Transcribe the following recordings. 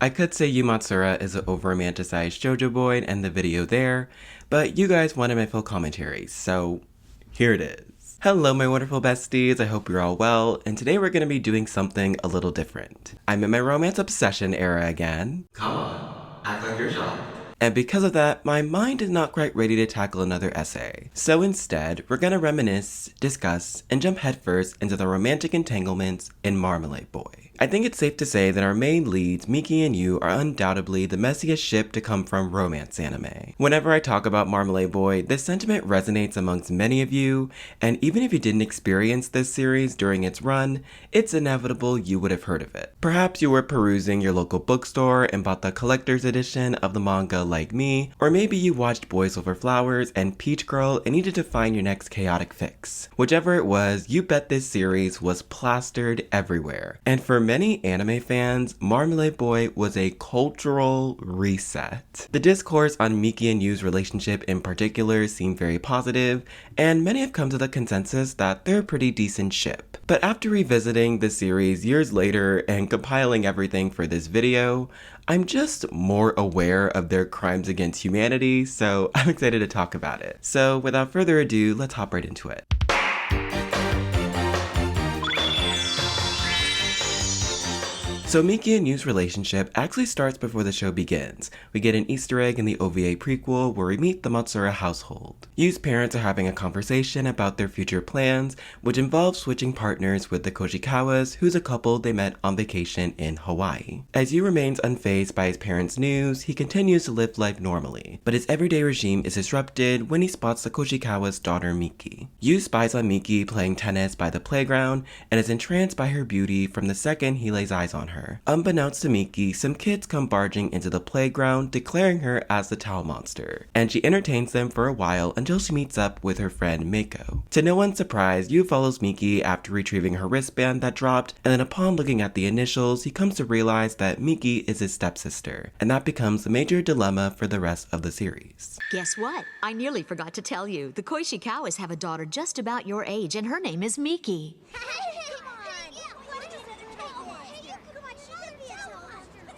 I could say Yu Matsura is an over-romanticized shoujo boy and the video there, but you guys wanted my full commentary, so here it is. Hello my wonderful besties, I hope you're all well, and today we're going to be doing something a little different. I'm in my romance obsession era again. Come on, act like you're shocked. And because of that, my mind is not quite ready to tackle another essay. So instead, we're gonna reminisce, discuss, and jump headfirst into the romantic entanglements in Marmalade Boy. I think it's safe to say that our main leads, Miki and Yu, are undoubtedly the messiest ship to come from romance anime. Whenever I talk about Marmalade Boy, this sentiment resonates amongst many of you, and even if you didn't experience this series during its run, it's inevitable you would have heard of it. Perhaps you were perusing your local bookstore and bought the collector's edition of the manga like me, or maybe you watched Boys Over Flowers and Peach Girl and needed to find your next chaotic fix. Whichever it was, you bet this series was plastered everywhere. And for many anime fans, Marmalade Boy was a cultural reset. The discourse on Miki and Yu's relationship in particular seemed very positive, and many have come to the consensus that they're a pretty decent ship. But after revisiting the series years later and compiling everything for this video, I'm just more aware of their crimes against humanity, so I'm excited to talk about it. So without further ado, let's hop right into it. So Miki and Yu's relationship actually starts before the show begins. We get an Easter egg in the OVA prequel where we meet the Matsura household. Yu's parents are having a conversation about their future plans, which involves switching partners with the Koshikawas, who's a couple they met on vacation in Hawaii. As Yu remains unfazed by his parents' news, he continues to live life normally, but his everyday regime is disrupted when he spots the Koshikawa's daughter Miki. Yu spies on Miki playing tennis by the playground and is entranced by her beauty from the second he lays eyes on her. Unbeknownst to Miki, some kids come barging into the playground, declaring her as the towel monster, and she entertains them for a while until she meets up with her friend Mako. To no one's surprise, Yu follows Miki after retrieving her wristband that dropped, and then upon looking at the initials, he comes to realize that Miki is his stepsister, and that becomes the major dilemma for the rest of the series. Guess what? I nearly forgot to tell you. The Koishikawas have a daughter just about your age, and her name is Miki.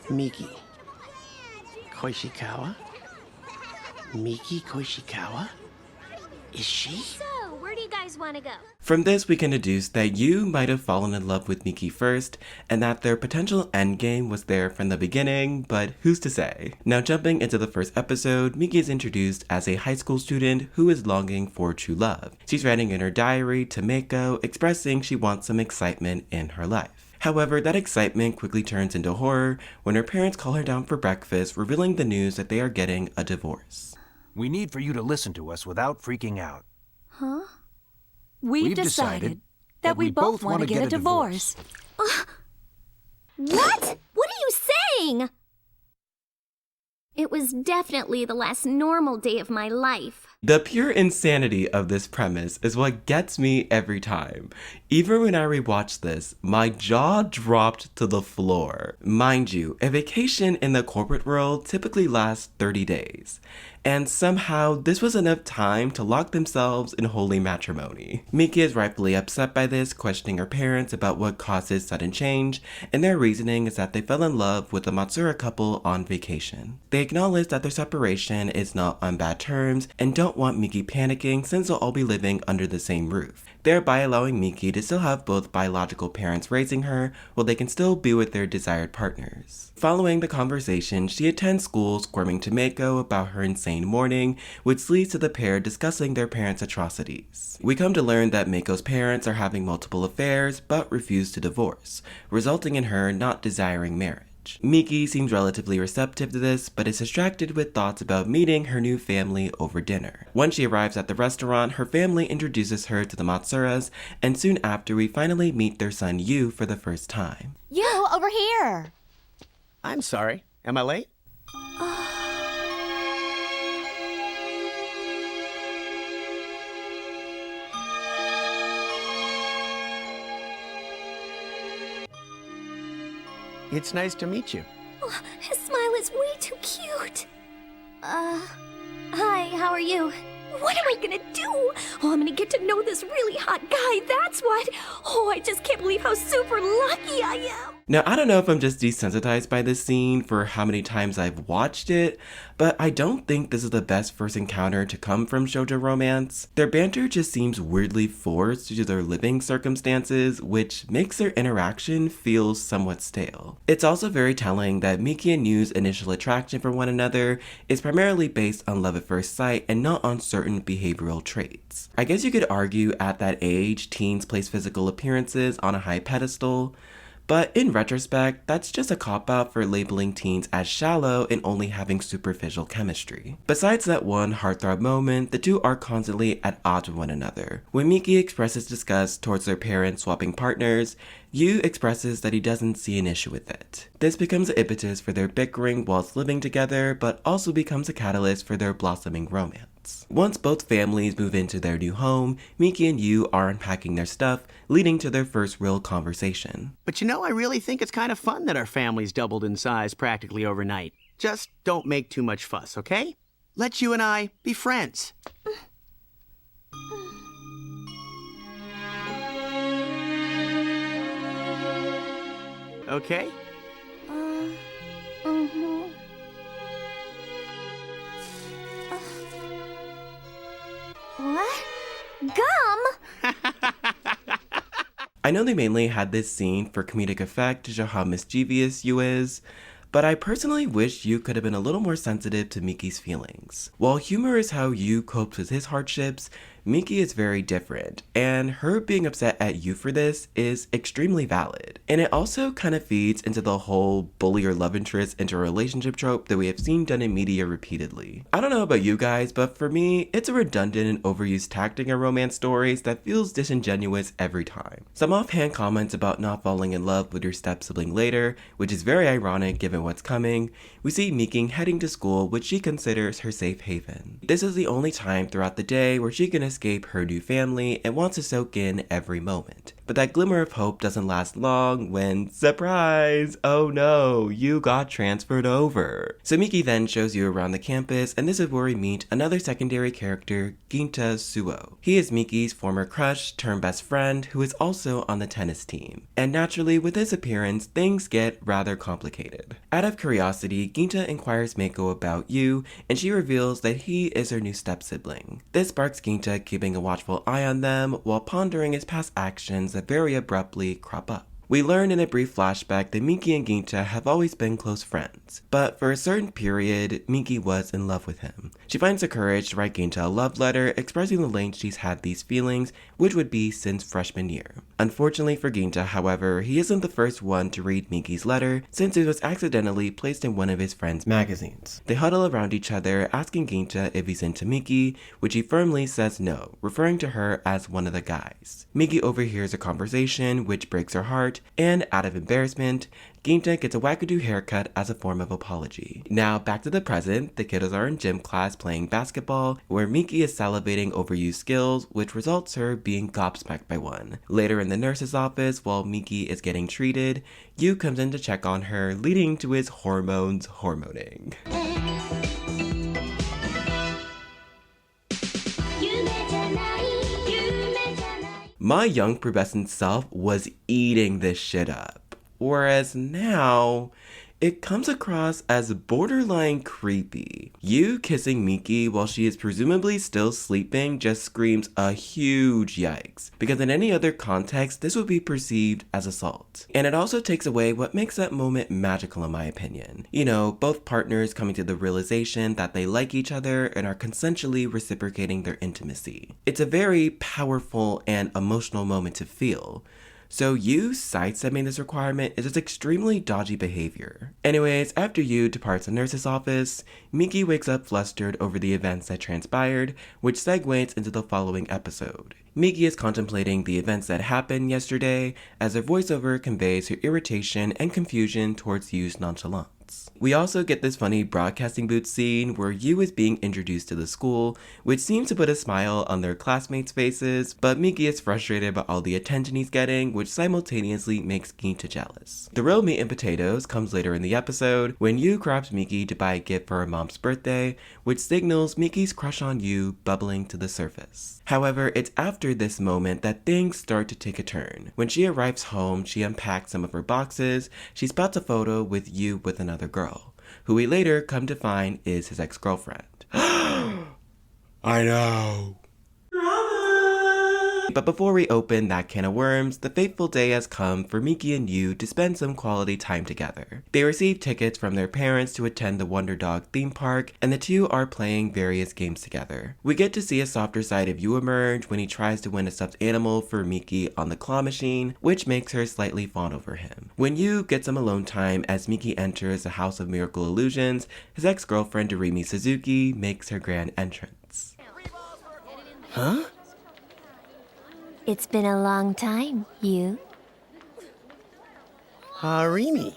Miki Koishikawa? Miki Koishikawa? Is she? So, where do you guys want to go? From this, we can deduce that Yu might have fallen in love with Miki first, and that their potential endgame was there from the beginning, but who's to say? Now jumping into the first episode, Miki is introduced as a high school student who is longing for true love. She's writing in her diary to Mako, expressing she wants some excitement in her life. However, that excitement quickly turns into horror when her parents call her down for breakfast, revealing the news that they are getting a divorce. We need for you to listen to us without freaking out. Huh? We've decided that we both want to get a divorce. What? What are you saying? It was definitely the last normal day of my life. The pure insanity of this premise is what gets me every time. Even when I rewatch this, my jaw dropped to the floor. Mind you, a vacation in the corporate world typically lasts 30 days. And somehow, this was enough time to lock themselves in holy matrimony. Miki is rightfully upset by this, questioning her parents about what caused this sudden change, and their reasoning is that they fell in love with the Matsura couple on vacation. They acknowledge that their separation is not on bad terms, and don't want Miki panicking since they'll all be living under the same roof, thereby allowing Miki to still have both biological parents raising her, while they can still be with their desired partners. Following the conversation, she attends school squirming to Mako about her insane morning, which leads to the pair discussing their parents' atrocities. We come to learn that Mako's parents are having multiple affairs, but refuse to divorce, resulting in her not desiring marriage. Miki seems relatively receptive to this, but is distracted with thoughts about meeting her new family over dinner. Once she arrives at the restaurant, her family introduces her to the Matsuras, and soon after we finally meet their son Yu for the first time. You, over here. I'm sorry. Am I late? It's nice to meet you. Oh, his smile is way too cute. Hi, how are you? What am I gonna do? Oh, I'm gonna get to know this really hot guy, that's what. Oh, I just can't believe how super lucky I am. Now, I don't know if I'm just desensitized by this scene for how many times I've watched it, but I don't think this is the best first encounter to come from shoujo romance. Their banter just seems weirdly forced due to their living circumstances, which makes their interaction feel somewhat stale. It's also very telling that Miki and Yu's initial attraction for one another is primarily based on love at first sight and not on certain behavioral traits. I guess you could argue at that age, teens place physical appearances on a high pedestal, but in retrospect, that's just a cop-out for labeling teens as shallow and only having superficial chemistry. Besides that one heartthrob moment, the two are constantly at odds with one another. When Miki expresses disgust towards their parents swapping partners, Yu expresses that he doesn't see an issue with it. This becomes an impetus for their bickering whilst living together, but also becomes a catalyst for their blossoming romance. Once both families move into their new home, Miki and Yu are unpacking their stuff, leading to their first real conversation. But you know, I really think it's kind of fun that our families doubled in size practically overnight. Just don't make too much fuss, okay? Let you and I be friends. Okay? What? Gum? I know they mainly had this scene for comedic effect to show how mischievous Yu is, but I personally wish Yu could have been a little more sensitive to Miki's feelings. While humor is how Yu copes with his hardships, Miki is very different, and her being upset at Yu for this is extremely valid. And it also kind of feeds into the whole bully or love interest into a relationship trope that we have seen done in media repeatedly. I don't know about you guys, but for me, it's a redundant and overused tactic in romance stories that feels disingenuous every time. Some offhand comments about not falling in love with your step-sibling later, which is very ironic given what's coming. We see Miki heading to school, which she considers her safe haven. This is the only time throughout the day where she can escape her new family and wants to soak in every moment. But that glimmer of hope doesn't last long when, surprise, oh no, you got transferred over. So Miki then shows you around the campus, and this is where we meet another secondary character, Ginta Suo. He is Miki's former crush turned best friend who is also on the tennis team. And naturally, with his appearance, things get rather complicated. Out of curiosity, Ginta inquires Meiko about Yu, and she reveals that he is her new step-sibling. This sparks Ginta keeping a watchful eye on them while pondering his past actions that very abruptly crop up. We learn in a brief flashback that Miki and Ginta have always been close friends, but for a certain period, Miki was in love with him. She finds the courage to write Ginta a love letter expressing the length she's had these feelings, which would be since freshman year. Unfortunately for Ginta, however, he isn't the first one to read Miki's letter since it was accidentally placed in one of his friend's magazines. They huddle around each other asking Ginta if he's into Miki, which he firmly says no, referring to her as one of the guys. Miki overhears a conversation which breaks her heart, and out of embarrassment, Ginta gets a wackadoo haircut as a form of apology. Now back to the present, the kiddos are in gym class playing basketball, where Miki is salivating over Yu's skills, which results her being gobsmacked by one. Later in the nurse's office, while Miki is getting treated, Yu comes in to check on her, leading to his hormones hormoning. My young pubescent self was eating this shit up, whereas now, it comes across as borderline creepy. Yu kissing Miki while she is presumably still sleeping just screams a huge yikes, because in any other context, this would be perceived as assault. And it also takes away what makes that moment magical in my opinion. You know, both partners coming to the realization that they like each other and are consensually reciprocating their intimacy. It's a very powerful and emotional moment to feel. So Yu sidestepping this requirement is just extremely dodgy behavior. Anyways, after Yu departs the nurse's office, Miki wakes up flustered over the events that transpired, which segues into the following episode. Miki is contemplating the events that happened yesterday as her voiceover conveys her irritation and confusion towards Yu's nonchalance. adults. We also get this funny broadcasting booth scene where Yu is being introduced to the school, which seems to put a smile on their classmates' faces, but Miki is frustrated by all the attention he's getting, which simultaneously makes Ginta jealous. The real meat and potatoes comes later in the episode when Yu grabs Miki to buy a gift for her mom's birthday, which signals Miki's crush on Yu bubbling to the surface. However, it's after this moment that things start to take a turn. When she arrives home, she unpacks some of her boxes. She spots a photo with Yu with another girl, who we later come to find is his ex-girlfriend. I know. But before we open that can of worms, the fateful day has come for Miki and Yu to spend some quality time together. They receive tickets from their parents to attend the Wonder Dog theme park, and the two are playing various games together. We get to see a softer side of Yu emerge when he tries to win a stuffed animal for Miki on the claw machine, which makes her slightly fawn over him. When Yu gets some alone time as Miki enters the House of Miracle Illusions, his ex-girlfriend Doremi Suzuki makes her grand entrance. Huh? It's been a long time, Yu. Harimi.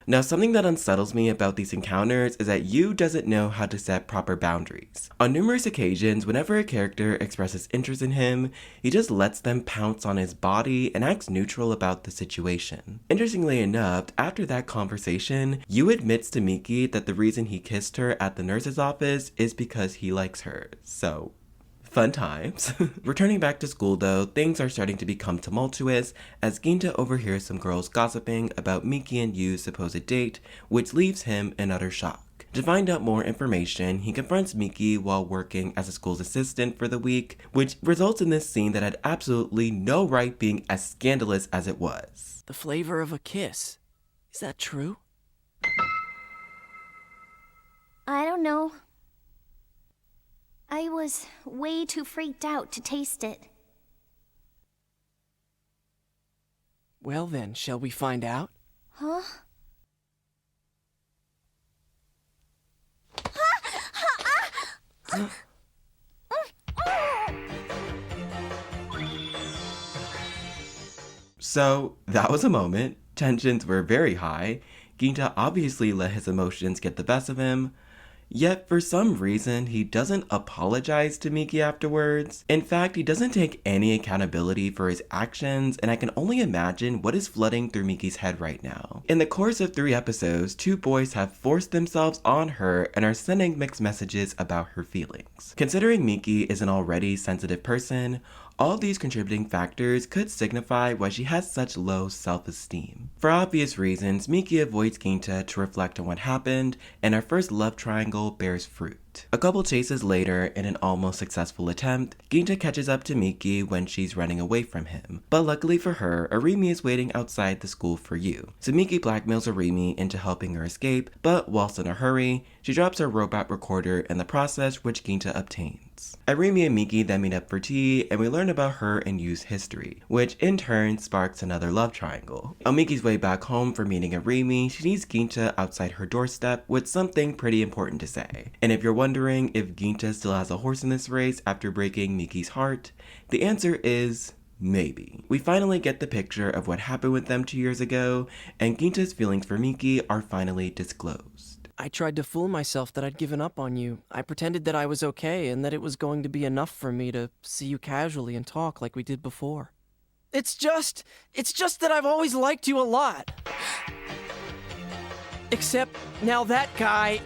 Now, something that unsettles me about these encounters is that Yu doesn't know how to set proper boundaries. On numerous occasions, whenever a character expresses interest in him, he just lets them pounce on his body and acts neutral about the situation. Interestingly enough, after that conversation, Yu admits to Miki that the reason he kissed her at the nurse's office is because he likes her. So, fun times. Returning back to school though, things are starting to become tumultuous as Ginta overhears some girls gossiping about Miki and Yu's supposed date, which leaves him in utter shock. To find out more information, he confronts Miki while working as a school's assistant for the week, which results in this scene that had absolutely no right being as scandalous as it was. The flavor of a kiss. Is that true? I don't know. I was way too freaked out to taste it. Well then, shall we find out? Huh? So, that was a moment. Tensions were very high. Ginta obviously let his emotions get the best of him. Yet, for some reason, he doesn't apologize to Miki afterwards. In fact, he doesn't take any accountability for his actions, and I can only imagine what is flooding through Miki's head right now. In the course of 3 episodes, 2 boys have forced themselves on her and are sending mixed messages about her feelings. Considering Miki is an already sensitive person, all these contributing factors could signify why she has such low self-esteem. For obvious reasons, Miki avoids Ginta to reflect on what happened, and our first love triangle bears fruit. A couple chases later, in an almost successful attempt, Ginta catches up to Miki when she's running away from him. But luckily for her, Arimi is waiting outside the school for Yu. So Miki blackmails Arimi into helping her escape, but whilst in a hurry, she drops her robot recorder in the process, which Ginta obtains. Arimi and Miki then meet up for tea, and we learn about her and Yu's history, which in turn sparks another love triangle. On Miki's way back home for meeting Arimi, she meets Ginta outside her doorstep with something pretty important to say. And if you're wondering if Ginta still has a horse in this race after breaking Miki's heart, the answer is maybe. We finally get the picture of what happened with them 2 years ago, and Ginta's feelings for Miki are finally disclosed. I tried to fool myself that I'd given up on you. I pretended that I was okay and that it was going to be enough for me to see you casually and talk like we did before. It's just that I've always liked you a lot. Except now that guy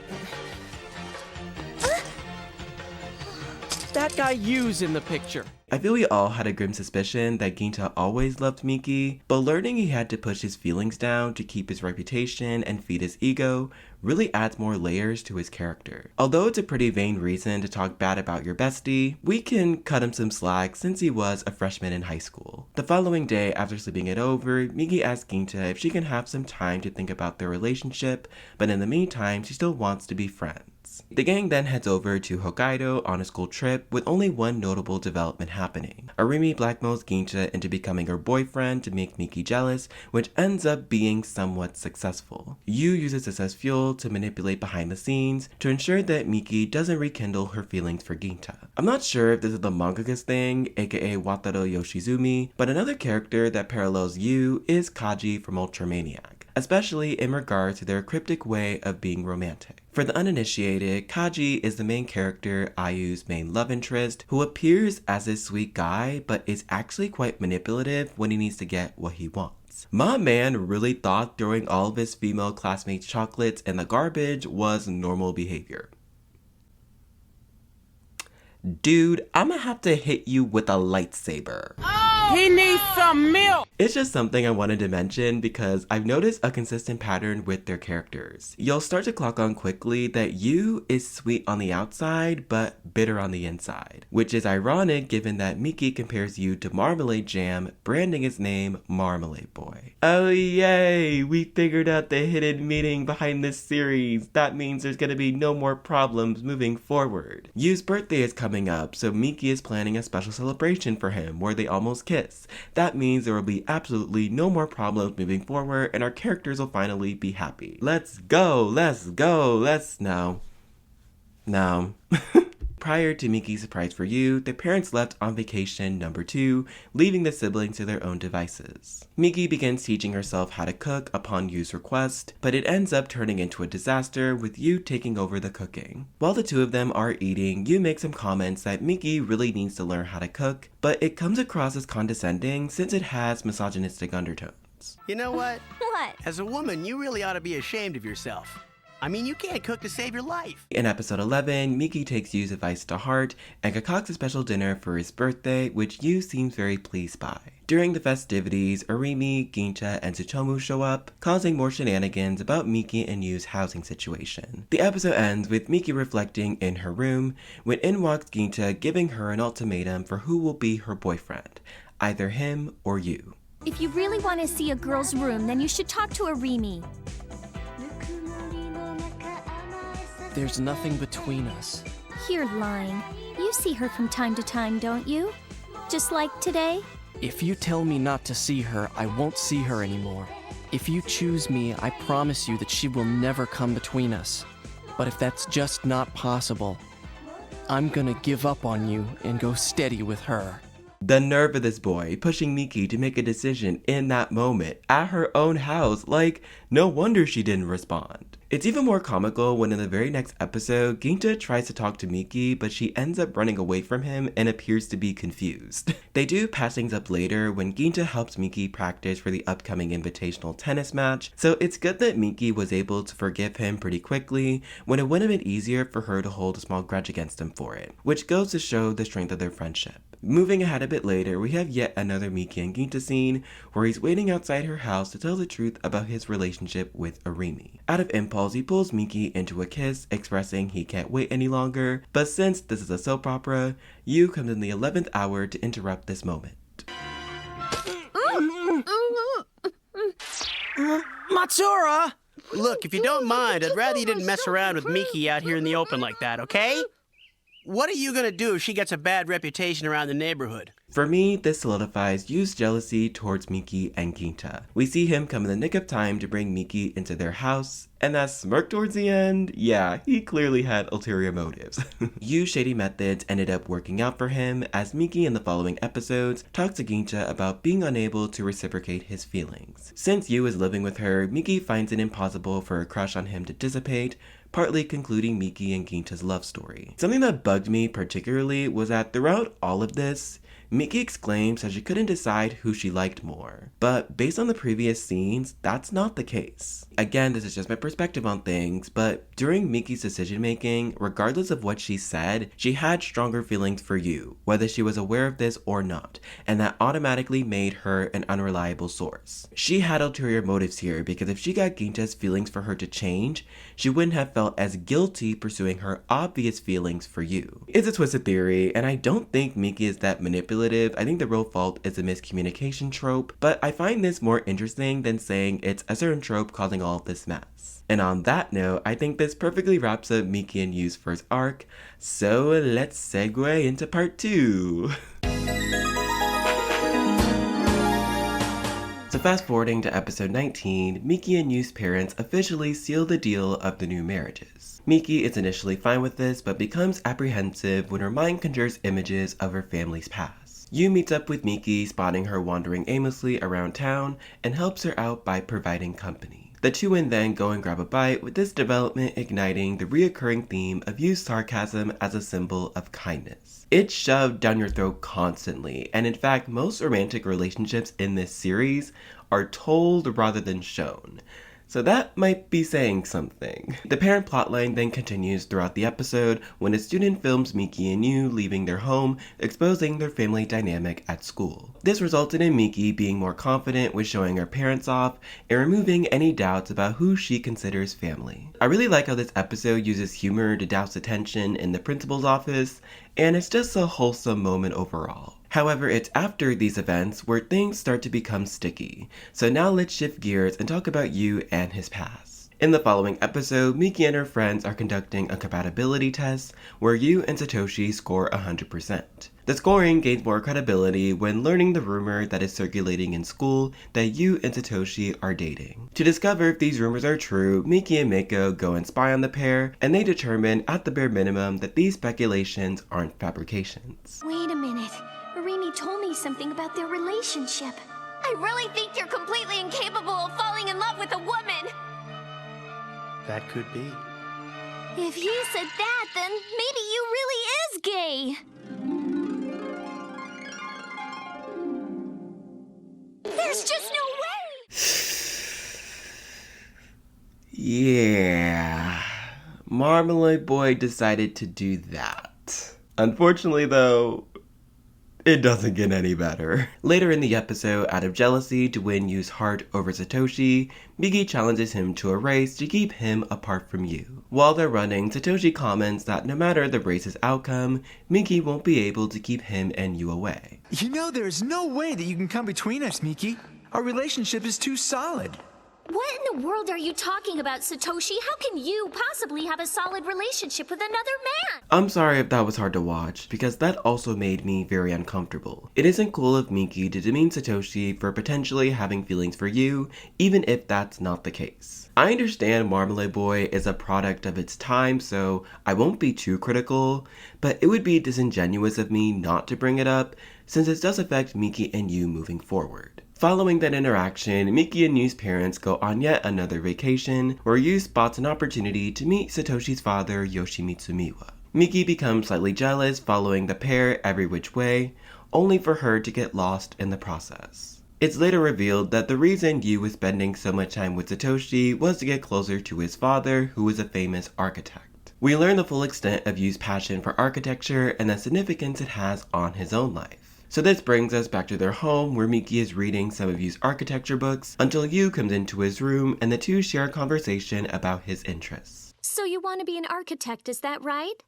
Yu's in the picture. I feel we all had a grim suspicion that Ginta always loved Miki, but learning he had to push his feelings down to keep his reputation and feed his ego really adds more layers to his character. Although it's a pretty vain reason to talk bad about your bestie, we can cut him some slack since he was a freshman in high school. The following day, after sleeping it over, Miki asks Ginta if she can have some time to think about their relationship, but in the meantime, she still wants to be friends. The gang then heads over to Hokkaido on a school trip with only one notable development happening. Arimi blackmails Ginta into becoming her boyfriend to make Miki jealous, which ends up being somewhat successful. Yu uses this as fuel to manipulate behind the scenes to ensure that Miki doesn't rekindle her feelings for Ginta. I'm not sure if this is the mangaka's thing, aka Wataru Yoshizumi, but another character that parallels Yu is Kaji from Ultramaniac. especially in regards to their cryptic way of being romantic. For the uninitiated, Kaji is the main character, Ayu's main love interest, who appears as a sweet guy, but is actually quite manipulative when he needs to get what he wants. My man really thought throwing all of his female classmates' chocolates in the garbage was normal behavior. Dude, I'ma have to hit you with a lightsaber. He needs some milk! It's just something I wanted to mention because I've noticed a consistent pattern with their characters. You'll start to clock on quickly that Yu is sweet on the outside but bitter on the inside, which is ironic given that Miki compares Yu to Marmalade Jam, branding his name Marmalade Boy. Oh yay, we figured out the hidden meaning behind this series. That means there's gonna be no more problems moving forward. Yu's birthday is coming up, so Miki is planning a special celebration for him where they almost kiss. That means there will be absolutely no more problems moving forward and our characters will finally be happy. Let's go. No. Prior to Miki's surprise for Yu, the parents left on vacation number 2, leaving the siblings to their own devices. Miki begins teaching herself how to cook upon Yu's request, but it ends up turning into a disaster with Yu taking over the cooking. While the two of them are eating, Yu makes some comments that Miki really needs to learn how to cook, but it comes across as condescending since it has misogynistic undertones. You know what? What? As a woman, you really ought to be ashamed of yourself. I mean, you can't cook to save your life. In episode 11, Miki takes Yu's advice to heart and concocts a special dinner for his birthday, which Yu seems very pleased by. During the festivities, Arimi, Gincha, and Tsutomu show up, causing more shenanigans about Miki and Yu's housing situation. The episode ends with Miki reflecting in her room, when in walks Gincha giving her an ultimatum for who will be her boyfriend, either him or Yu. If you really want to see a girl's room, then you should talk to Arimi. There's nothing between us. You're lying. You see her from time to time, don't you? Just like today? If you tell me not to see her, I won't see her anymore. If you choose me, I promise you that she will never come between us. But if that's just not possible, I'm gonna give up on you and go steady with her. The nerve of this boy, pushing Miki to make a decision in that moment, at her own house, like, no wonder she didn't respond. It's even more comical when in the very next episode, Gincha tries to talk to Miki, but she ends up running away from him and appears to be confused. They do patch things up later when Gincha helps Miki practice for the upcoming invitational tennis match, so it's good that Miki was able to forgive him pretty quickly when it would have been easier for her to hold a small grudge against him for it, which goes to show the strength of their friendship. Moving ahead a bit later, we have yet another Miki and Gincha scene where he's waiting outside her house to tell the truth about his relationship with Arimi. Out of impulse, he pulls Miki into a kiss, expressing he can't wait any longer, but since this is a soap opera, Yu comes in the 11th hour to interrupt this moment. Matsura! Look, if you don't mind, I'd rather you didn't mess around with Miki out here in the open like that, okay? What are you gonna do if she gets a bad reputation around the neighborhood? For me, this solidifies Yu's jealousy towards Miki and Gincha. We see him come in the nick of time to bring Miki into their house, and that smirk towards the end, yeah, he clearly had ulterior motives. Yu's shady methods ended up working out for him, as Miki in the following episodes talks to Gincha about being unable to reciprocate his feelings. Since Yu is living with her, Miki finds it impossible for her crush on him to dissipate, partly concluding Miki and Gincha's love story. Something that bugged me particularly was that throughout all of this, Miki exclaims that she couldn't decide who she liked more. But based on the previous scenes, that's not the case. Again, this is just my perspective on things, but during Miki's decision making, regardless of what she said, she had stronger feelings for Yu, whether she was aware of this or not, and that automatically made her an unreliable source. She had ulterior motives here because if she got Gincha's feelings for her to change, she wouldn't have felt as guilty pursuing her obvious feelings for Yu. It's a twisted theory, and I don't think Miki is that manipulative. I think the real fault is a miscommunication trope, but I find this more interesting than saying it's a certain trope causing all of this mess. And on that note, I think this perfectly wraps up Miki and Yu's first arc, so let's segue into part 2. So fast forwarding to episode 19, Miki and Yu's parents officially seal the deal of the new marriages. Miki is initially fine with this, but becomes apprehensive when her mind conjures images of her family's past. Yu meets up with Miki, spotting her wandering aimlessly around town, and helps her out by providing company. The two would then go and grab a bite, with this development igniting the reoccurring theme of used sarcasm as a symbol of kindness. It's shoved down your throat constantly, and in fact, most romantic relationships in this series are told rather than shown. So that might be saying something. The parent plotline then continues throughout the episode when a student films Miki and Yu leaving their home, exposing their family dynamic at school. This resulted in Miki being more confident with showing her parents off and removing any doubts about who she considers family. I really like how this episode uses humor to douse the tension in the principal's office, and it's just a wholesome moment overall. However, it's after these events where things start to become sticky. So now let's shift gears and talk about Yu and his past. In the following episode, Miki and her friends are conducting a compatibility test where Yu and Satoshi score 100%. The scoring gains more credibility when learning the rumor that is circulating in school that Yu and Satoshi are dating. To discover if these rumors are true, Miki and Mako go and spy on the pair, and they determine at the bare minimum that these speculations aren't fabrications. Wait a minute. Arimi told me something about their relationship. I really think you're completely incapable of falling in love with a woman. That could be. If he said that, then maybe you really is gay. There's just no way. Yeah, Marmalade Boy decided to do that. Unfortunately though, it doesn't get any better. Later in the episode, out of jealousy to win Yu's heart over Satoshi, Miki challenges him to a race to keep him apart from Yu. While they're running, Satoshi comments that no matter the race's outcome, Miki won't be able to keep him and Yu away. You know there's no way that you can come between us, Miki. Our relationship is too solid. What in the world are you talking about, Satoshi? How can you possibly have a solid relationship with another man? I'm sorry if that was hard to watch, because that also made me very uncomfortable. It isn't cool of Miki to demean Satoshi for potentially having feelings for Yu, even if that's not the case. I understand Marmalade Boy is a product of its time, so I won't be too critical, but it would be disingenuous of me not to bring it up, since it does affect Miki and Yu moving forward. Following that interaction, Miki and Yu's parents go on yet another vacation, where Yu spots an opportunity to meet Satoshi's father, Yoshimitsu Miwa. Miki becomes slightly jealous, following the pair every which way, only for her to get lost in the process. It's later revealed that the reason Yu was spending so much time with Satoshi was to get closer to his father, who was a famous architect. We learn the full extent of Yu's passion for architecture and the significance it has on his own life. So this brings us back to their home, where Miki is reading some of Yu's architecture books until Yu comes into his room and the two share a conversation about his interests. So you want to be an architect, is that right?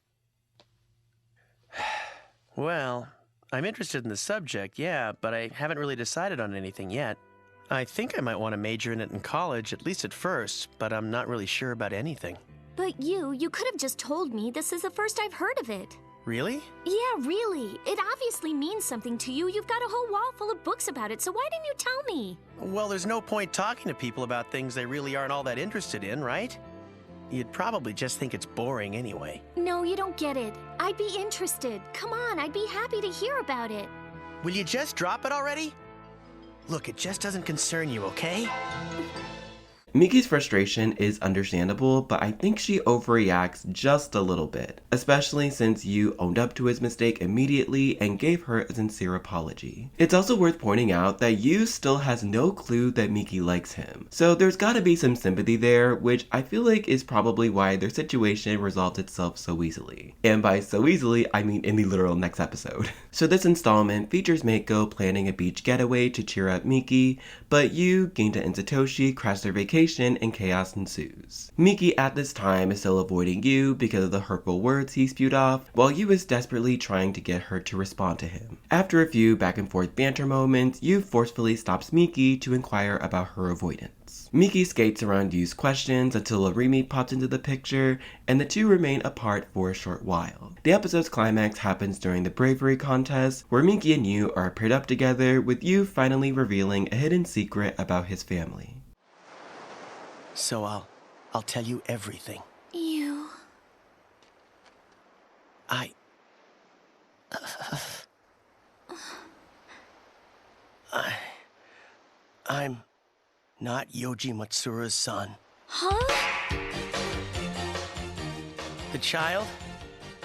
Well, I'm interested in the subject, yeah, but I haven't really decided on anything yet. I think I might want to major in it in college, at least at first, but I'm not really sure about anything. But you could have just told me. This is the first I've heard of it. Really? Yeah, really. It obviously means something to you. You've got a whole wall full of books about it, so why didn't you tell me? Well, there's no point talking to people about things they really aren't all that interested in, right? You'd probably just think it's boring anyway. No, you don't get it. I'd be interested. Come on, I'd be happy to hear about it. Will you just drop it already? Look, it just doesn't concern you, okay? Miki's frustration is understandable, but I think she overreacts just a little bit, especially since Yu owned up to his mistake immediately and gave her a sincere apology. It's also worth pointing out that Yu still has no clue that Miki likes him, so there's gotta be some sympathy there, which I feel like is probably why their situation resolved itself so easily. And by so easily, I mean in the literal next episode. So this installment features Mako planning a beach getaway to cheer up Miki, but Yu, Ginta, and Satoshi crash their vacation and chaos ensues. Miki at this time is still avoiding Yu because of the hurtful words he spewed off, while Yu is desperately trying to get her to respond to him. After a few back and forth banter moments, Yu forcefully stops Miki to inquire about her avoidance. Miki skates around Yu's questions until Arimi pops into the picture, and the two remain apart for a short while. The episode's climax happens during the bravery contest, where Miki and Yu are paired up together, with Yu finally revealing a hidden secret about his family. So I'll tell you everything. You... I'm not Yoji Matsura's son. Huh? The child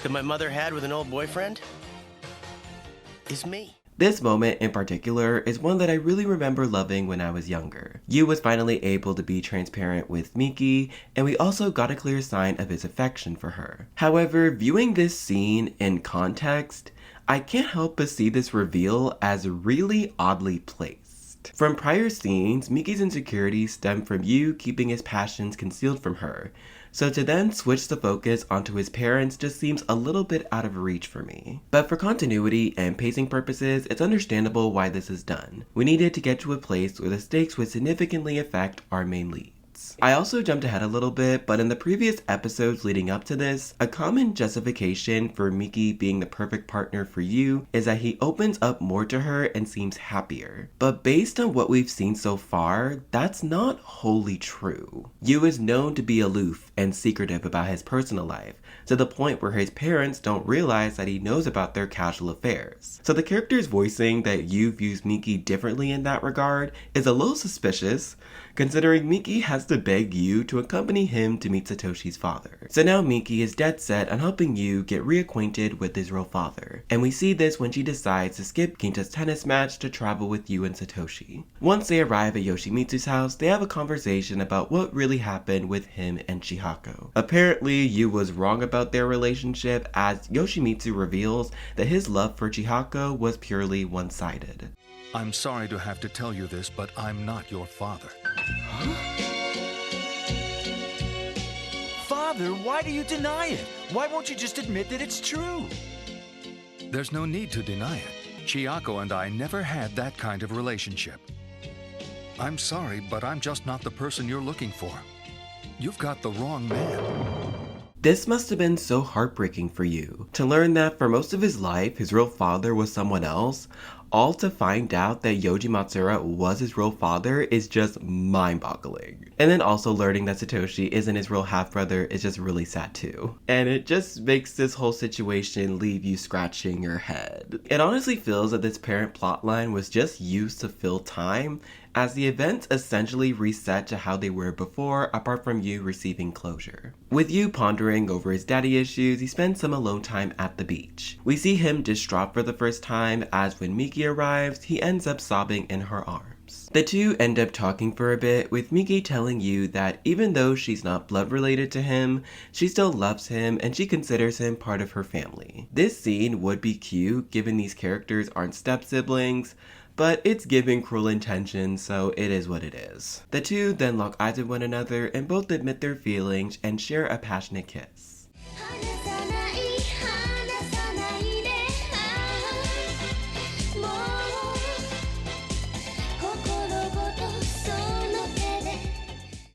that my mother had with an old boyfriend is me. This moment in particular is one that I really remember loving when I was younger. Yu was finally able to be transparent with Miki, and we also got a clear sign of his affection for her. However, viewing this scene in context, I can't help but see this reveal as really oddly placed. From prior scenes, Miki's insecurities stem from Yu keeping his passions concealed from her, so to then switch the focus onto his parents just seems a little bit out of reach for me. But for continuity and pacing purposes, it's understandable why this is done. We needed to get to a place where the stakes would significantly affect our main lead. I also jumped ahead a little bit, but in the previous episodes leading up to this, a common justification for Miki being the perfect partner for Yu is that he opens up more to her and seems happier. But based on what we've seen so far, that's not wholly true. Yu is known to be aloof and secretive about his personal life, to the point where his parents don't realize that he knows about their casual affairs. So the character's voicing that Yu views Miki differently in that regard is a little suspicious, considering Miki has to beg Yu to accompany him to meet Satoshi's father. So now Miki is dead set on helping Yu get reacquainted with his real father, and we see this when she decides to skip Ginta's tennis match to travel with Yu and Satoshi. Once they arrive at Yoshimitsu's house, they have a conversation about what really happened with him and Chihako. Apparently, Yu was wrong about their relationship, as Yoshimitsu reveals that his love for Chihako was purely one-sided. I'm sorry to have to tell you this, but I'm not your father. Father, why do you deny it? Why won't you just admit that it's true? There's no need to deny it. Chihako and I never had that kind of relationship. I'm sorry, but I'm just not the person you're looking for. You've got the wrong man. This must have been so heartbreaking for Yu, to learn that for most of his life, his real father was someone else, all to find out that Yoji Matsura was his real father is just mind-boggling. And then also learning that Satoshi isn't his real half-brother is just really sad too. And it just makes this whole situation leave you scratching your head. It honestly feels that this parent plotline was just used to fill time, as the events essentially reset to how they were before, apart from Yu receiving closure. With Yu pondering over his daddy issues, he spends some alone time at the beach. We see him distraught for the first time, as when Miki arrives, he ends up sobbing in her arms. The two end up talking for a bit, with Miki telling Yu that even though she's not blood related to him, she still loves him and she considers him part of her family. This scene would be cute given these characters aren't step-siblings, but it's giving cruel intentions, so it is what it is. The two then lock eyes with one another and both admit their feelings and share a passionate kiss.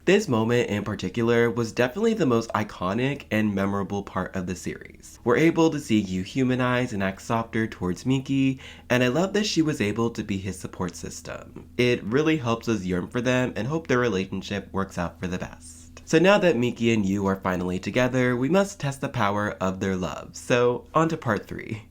This moment in particular was definitely the most iconic and memorable part of the series. We're able to see Yu humanize and act softer towards Miki, and I love that she was able to be his support system. It really helps us yearn for them and hope their relationship works out for the best. So now that Miki and Yu are finally together, we must test the power of their love. So on to part 3.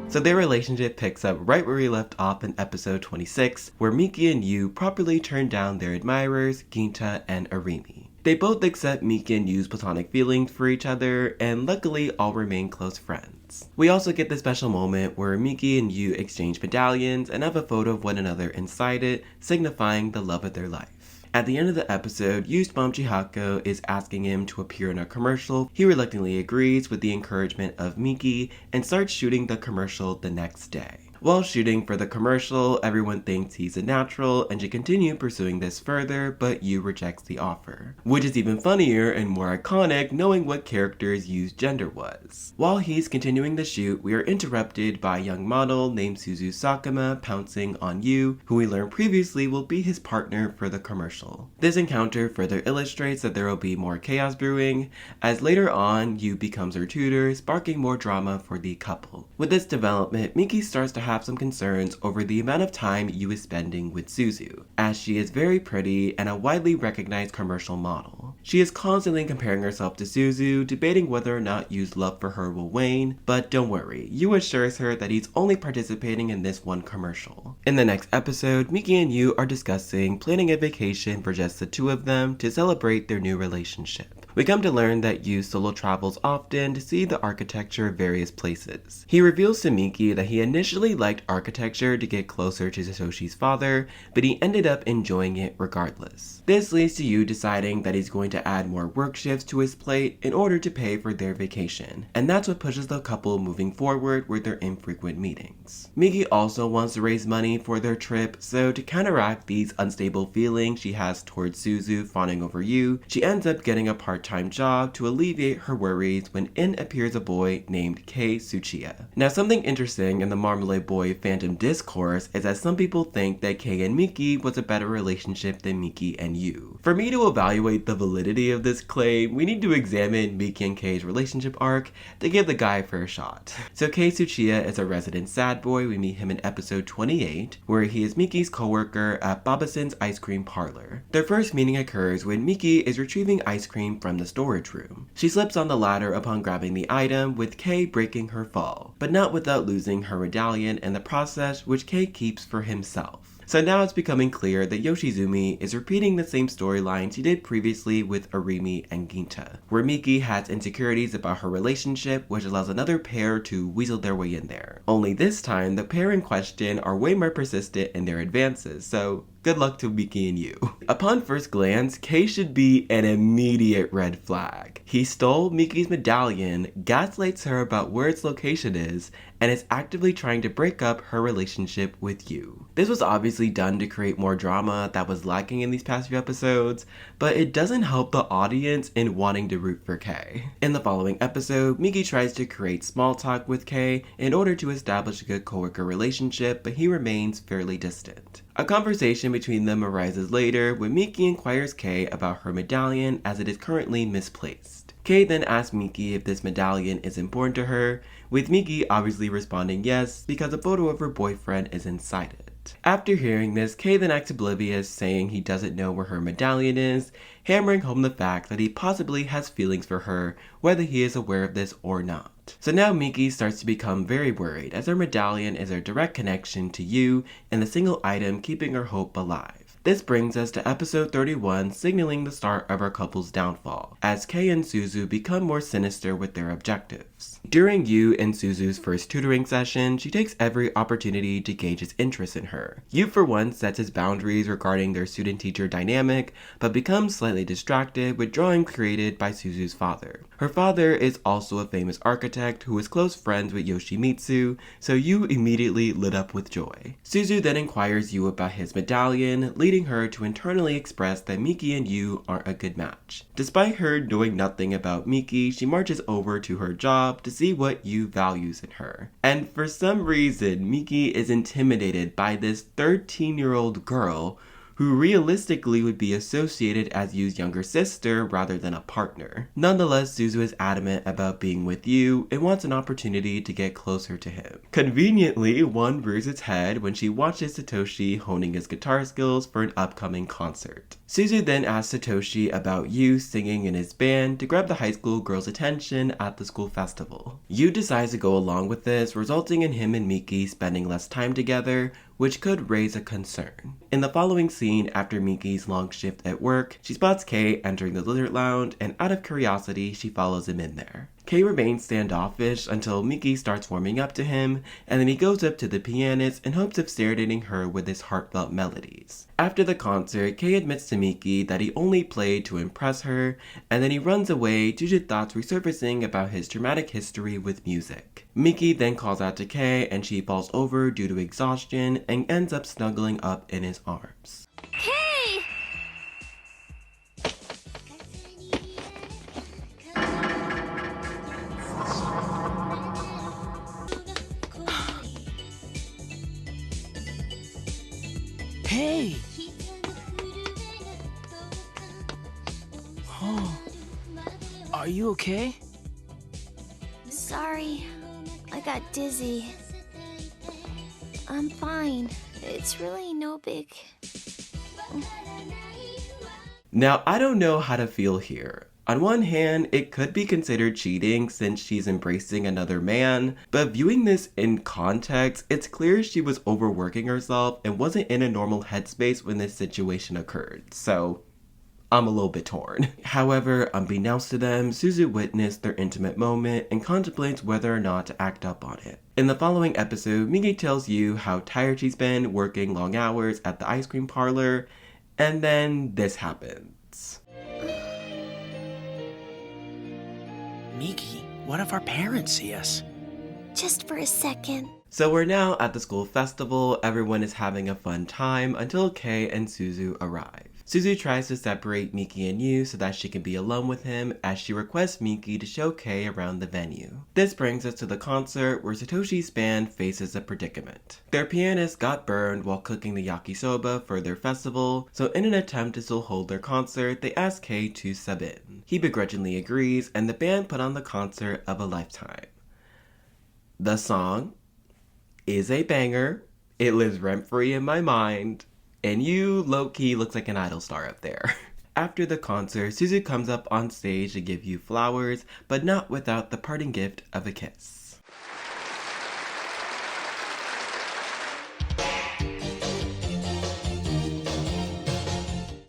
So their relationship picks up right where we left off in episode 26, where Miki and Yu properly turn down their admirers, Ginta and Arimi. They both accept Miki and Yu's platonic feelings for each other, and luckily all remain close friends. We also get the special moment where Miki and Yu exchange medallions and have a photo of one another inside it, signifying the love of their life. At the end of the episode, Yu's mom Chihako is asking him to appear in a commercial. He reluctantly agrees with the encouragement of Miki and starts shooting the commercial the next day. While shooting for the commercial, everyone thinks he's a natural and should continue pursuing this further, but Yu rejects the offer. Which is even funnier and more iconic knowing what character's Yu's gender was. While he's continuing the shoot, we are interrupted by a young model named Suzu Sakuma pouncing on Yu, who we learned previously will be his partner for the commercial. This encounter further illustrates that there will be more chaos brewing, as later on Yu becomes her tutor, sparking more drama for the couple. With this development, Miki starts to have have some concerns over the amount of time Yu is spending with Suzu, as she is very pretty and a widely recognized commercial model. She is constantly comparing herself to Suzu, debating whether or not Yu's love for her will wane, but don't worry, Yu assures her that he's only participating in this one commercial. In the next episode, Miki and Yu are discussing planning a vacation for just the two of them to celebrate their new relationship. We come to learn that Yu solo travels often to see the architecture of various places. He reveals to Miki that he initially liked architecture to get closer to Satoshi's father, but he ended up enjoying it regardless. This leads to Yu deciding that he's going to add more work shifts to his plate in order to pay for their vacation, and that's what pushes the couple moving forward with their infrequent meetings. Miki also wants to raise money for their trip, so to counteract these unstable feelings she has towards Suzu fawning over Yu, she ends up getting a part-time job to alleviate her worries when in appears a boy named Kei Tsuchiya. Now, something interesting in the Marmalade Boy fandom discourse is that some people think that Kei and Miki was a better relationship than Miki and Yu. For me to evaluate the validity of this claim, we need to examine Miki and Kei's relationship arc to give the guy a fair shot. So Kei Tsuchiya is a resident sad boy. We meet him in episode 28, where he is Miki's co-worker at Babasan's ice cream parlor. Their first meeting occurs when Miki is retrieving ice cream from the storage room. She slips on the ladder upon grabbing the item, with Kei breaking her fall, but not without losing her medallion in the process, which Kei keeps for himself. So now it's becoming clear that Yoshizumi is repeating the same storyline she did previously with Arimi and Ginta, where Miki has insecurities about her relationship, which allows another pair to weasel their way in there. Only this time, the pair in question are way more persistent in their advances, so good luck to Miki and Yu. Upon first glance, Kei should be an immediate red flag. He stole Miki's medallion, gaslights her about where its location is, and is actively trying to break up her relationship with Yu. This was obviously done to create more drama that was lacking in these past few episodes, but it doesn't help the audience in wanting to root for Kei. In the following episode, Miki tries to create small talk with Kei in order to establish a good coworker relationship, but he remains fairly distant. A conversation between them arises later when Miki inquires Kei about her medallion as it is currently misplaced. Kei then asks Miki if this medallion is important to her, with Miki obviously responding yes because a photo of her boyfriend is inside it. After hearing this, Kei then acts oblivious, saying he doesn't know where her medallion is, hammering home the fact that he possibly has feelings for her, whether he is aware of this or not. So now Miki starts to become very worried, as her medallion is her direct connection to Yu and the single item keeping her hope alive. This brings us to episode 31, signaling the start of our couple's downfall, as Kei and Suzu become more sinister with their objectives. During Yu and Suzu's first tutoring session, she takes every opportunity to gauge his interest in her. Yu for one sets his boundaries regarding their student-teacher dynamic, but becomes slightly distracted with drawings created by Suzu's father. Her father is also a famous architect who is close friends with Yoshimitsu, so Yu immediately lit up with joy. Suzu then inquires Yu about his medallion, leading her to internally express that Miki and Yu aren't a good match. Despite her knowing nothing about Miki, she marches over to her job to see what Yu values in her. And for some reason, Miki is intimidated by this 13-year-old girl who realistically would be associated as Yu's younger sister rather than a partner. Nonetheless, Suzu is adamant about being with Yu and wants an opportunity to get closer to him. Conveniently, one rears its head when she watches Satoshi honing his guitar skills for an upcoming concert. Suzu then asks Satoshi about Yu singing in his band to grab the high school girls' attention at the school festival. Yu decides to go along with this, resulting in him and Miki spending less time together, which could raise a concern. In the following scene, after Miki's long shift at work, she spots Kei entering the Lizard Lounge, and out of curiosity, she follows him in there. Kei remains standoffish until Miki starts warming up to him, and then he goes up to the pianist in hopes of serenading her with his heartfelt melodies. After the concert, Kei admits to Miki that he only played to impress her, and then he runs away due to thoughts resurfacing about his traumatic history with music. Miki then calls out to Kei, and she falls over due to exhaustion and ends up snuggling up in his arms. Hey! Hey! Oh, are you okay? Sorry, I got dizzy. I'm fine. It's really no big... Now, I don't know how to feel here. On one hand, it could be considered cheating since she's embracing another man, but viewing this in context, it's clear she was overworking herself and wasn't in a normal headspace when this situation occurred, so I'm a little bit torn. However, unbeknownst to them, Suzu witnessed their intimate moment and contemplates whether or not to act up on it. In the following episode, Miki tells you how tired she's been working long hours at the ice cream parlor, and then this happens. Miki, what if our parents see us? Just for a second. So we're now at the school festival, everyone is having a fun time until Kei and Suzu arrive. Suzu tries to separate Miki and Yu so that she can be alone with him as she requests Miki to show Kei around the venue. This brings us to the concert where Satoshi's band faces a predicament. Their pianist got burned while cooking the yakisoba for their festival, so in an attempt to still hold their concert, they ask Kei to sub in. He begrudgingly agrees and the band put on the concert of a lifetime. The song is a banger, it lives rent-free in my mind, and Yu, low-key, looks like an idol star up there. After the concert, Suzu comes up on stage to give Yu flowers, but not without the parting gift of a kiss.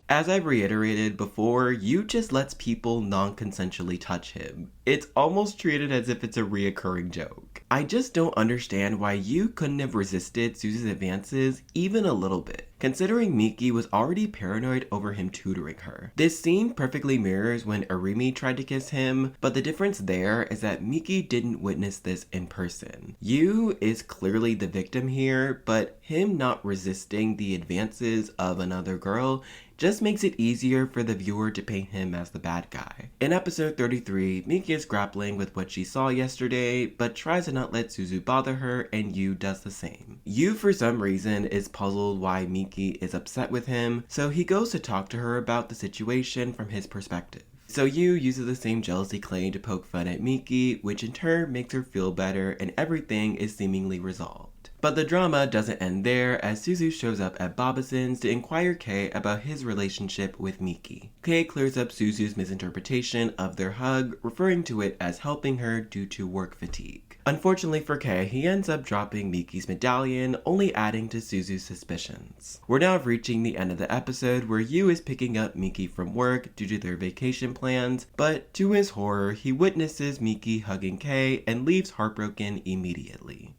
As I've reiterated before, Yu just lets people non-consensually touch him. It's almost treated as if it's a reoccurring joke. I just don't understand why Yu couldn't have resisted Suzu's advances even a little bit, considering Miki was already paranoid over him tutoring her. This scene perfectly mirrors when Arimi tried to kiss him, but the difference there is that Miki didn't witness this in person. Yu is clearly the victim here, but him not resisting the advances of another girl just makes it easier for the viewer to paint him as the bad guy. In episode 33, Miki is grappling with what she saw yesterday, but tries to not let Suzu bother her, and Yu does the same. Yu, for some reason, is puzzled why Miki is upset with him, so he goes to talk to her about the situation from his perspective. So Yu uses the same jealousy claim to poke fun at Miki, which in turn makes her feel better, and everything is seemingly resolved. But the drama doesn't end there, as Suzu shows up at Babason's to inquire Kei about his relationship with Miki. Kei clears up Suzu's misinterpretation of their hug, referring to it as helping her due to work fatigue. Unfortunately for Kei, he ends up dropping Miki's medallion, only adding to Suzu's suspicions. We're now reaching the end of the episode where Yu is picking up Miki from work due to their vacation plans, but to his horror, he witnesses Miki hugging Kei and leaves heartbroken immediately.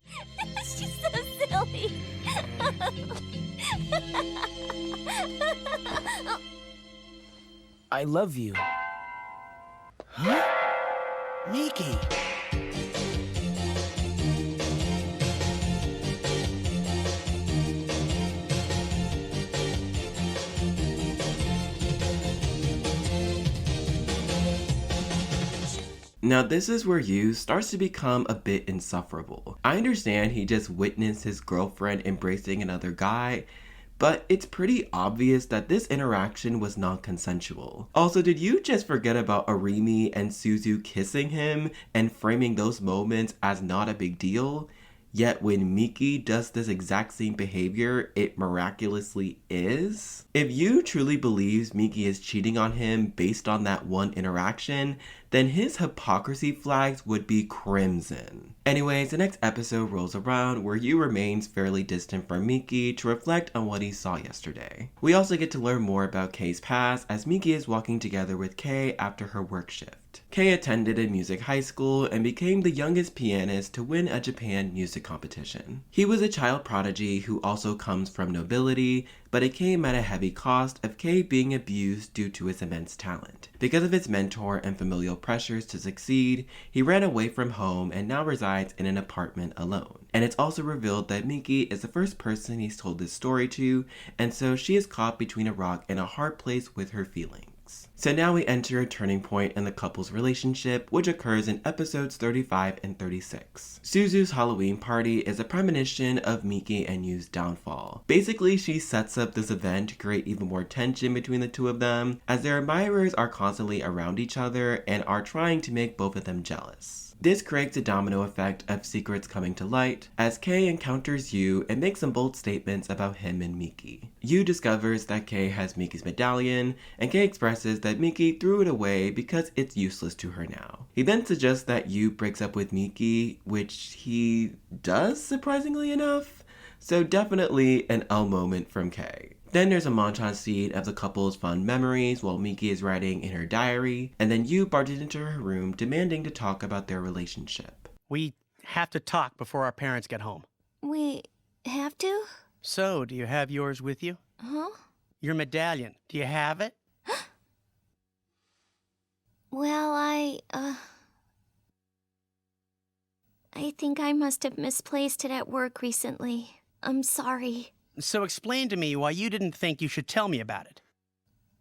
She's so silly. I love you. Huh? Miki! Now this is where Yu starts to become a bit insufferable. I understand he just witnessed his girlfriend embracing another guy, but it's pretty obvious that this interaction was non-consensual. Also, did you just forget about Arimi and Suzu kissing him and framing those moments as not a big deal? Yet when Miki does this exact same behavior, it miraculously is? If Yu truly believes Miki is cheating on him based on that one interaction, then his hypocrisy flags would be crimson. Anyways, the next episode rolls around where Yu remains fairly distant from Miki to reflect on what he saw yesterday. We also get to learn more about Kei's past as Miki is walking together with Kei after her work shift. Kei attended a music high school and became the youngest pianist to win a Japan music competition. He was a child prodigy who also comes from nobility, but it came at a heavy cost of Kei being abused due to his immense talent. Because of his mentor and familial pressures to succeed, he ran away from home and now resides in an apartment alone. And it's also revealed that Miki is the first person he's told this story to, and so she is caught between a rock and a hard place with her feelings. So now we enter a turning point in the couple's relationship, which occurs in episodes 35 and 36. Suzu's Halloween party is a premonition of Miki and Yu's downfall. Basically, she sets up this event to create even more tension between the two of them, as their admirers are constantly around each other and are trying to make both of them jealous. This creates a domino effect of secrets coming to light as Kei encounters Yu and makes some bold statements about him and Miki. Yu discovers that Kei has Miki's medallion, and Kei expresses that Miki threw it away because it's useless to her now. He then suggests that Yu breaks up with Miki, which he does surprisingly enough, so definitely an L moment from Kei. Then there's a montage scene of the couple's fond memories while Miki is writing in her diary, and then Yu barges into her room demanding to talk about their relationship. We have to talk before our parents get home. We have to? So, do you have yours with you? Huh? Your medallion. Do you have it? Well, I think I must have misplaced it at work recently. I'm sorry. So explain to me why you didn't think you should tell me about it.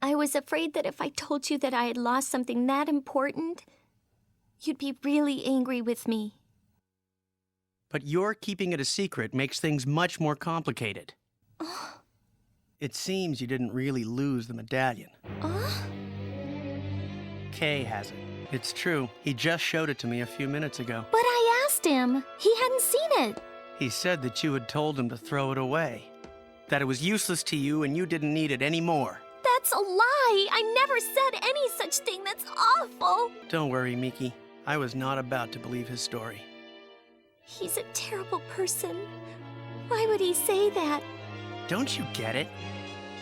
I was afraid that if I told you that I had lost something that important, you'd be really angry with me. But your keeping it a secret makes things much more complicated. It seems you didn't really lose the medallion. Kei has it. It's true. He just showed it to me a few minutes ago. But I asked him. He hadn't seen it. He said that you had told him to throw it away. That it was useless to you and you didn't need it anymore. That's a lie. I never said any such thing. That's awful. Don't worry, Miki. I was not about to believe his story. He's a terrible person. Why would he say that? Don't you get it?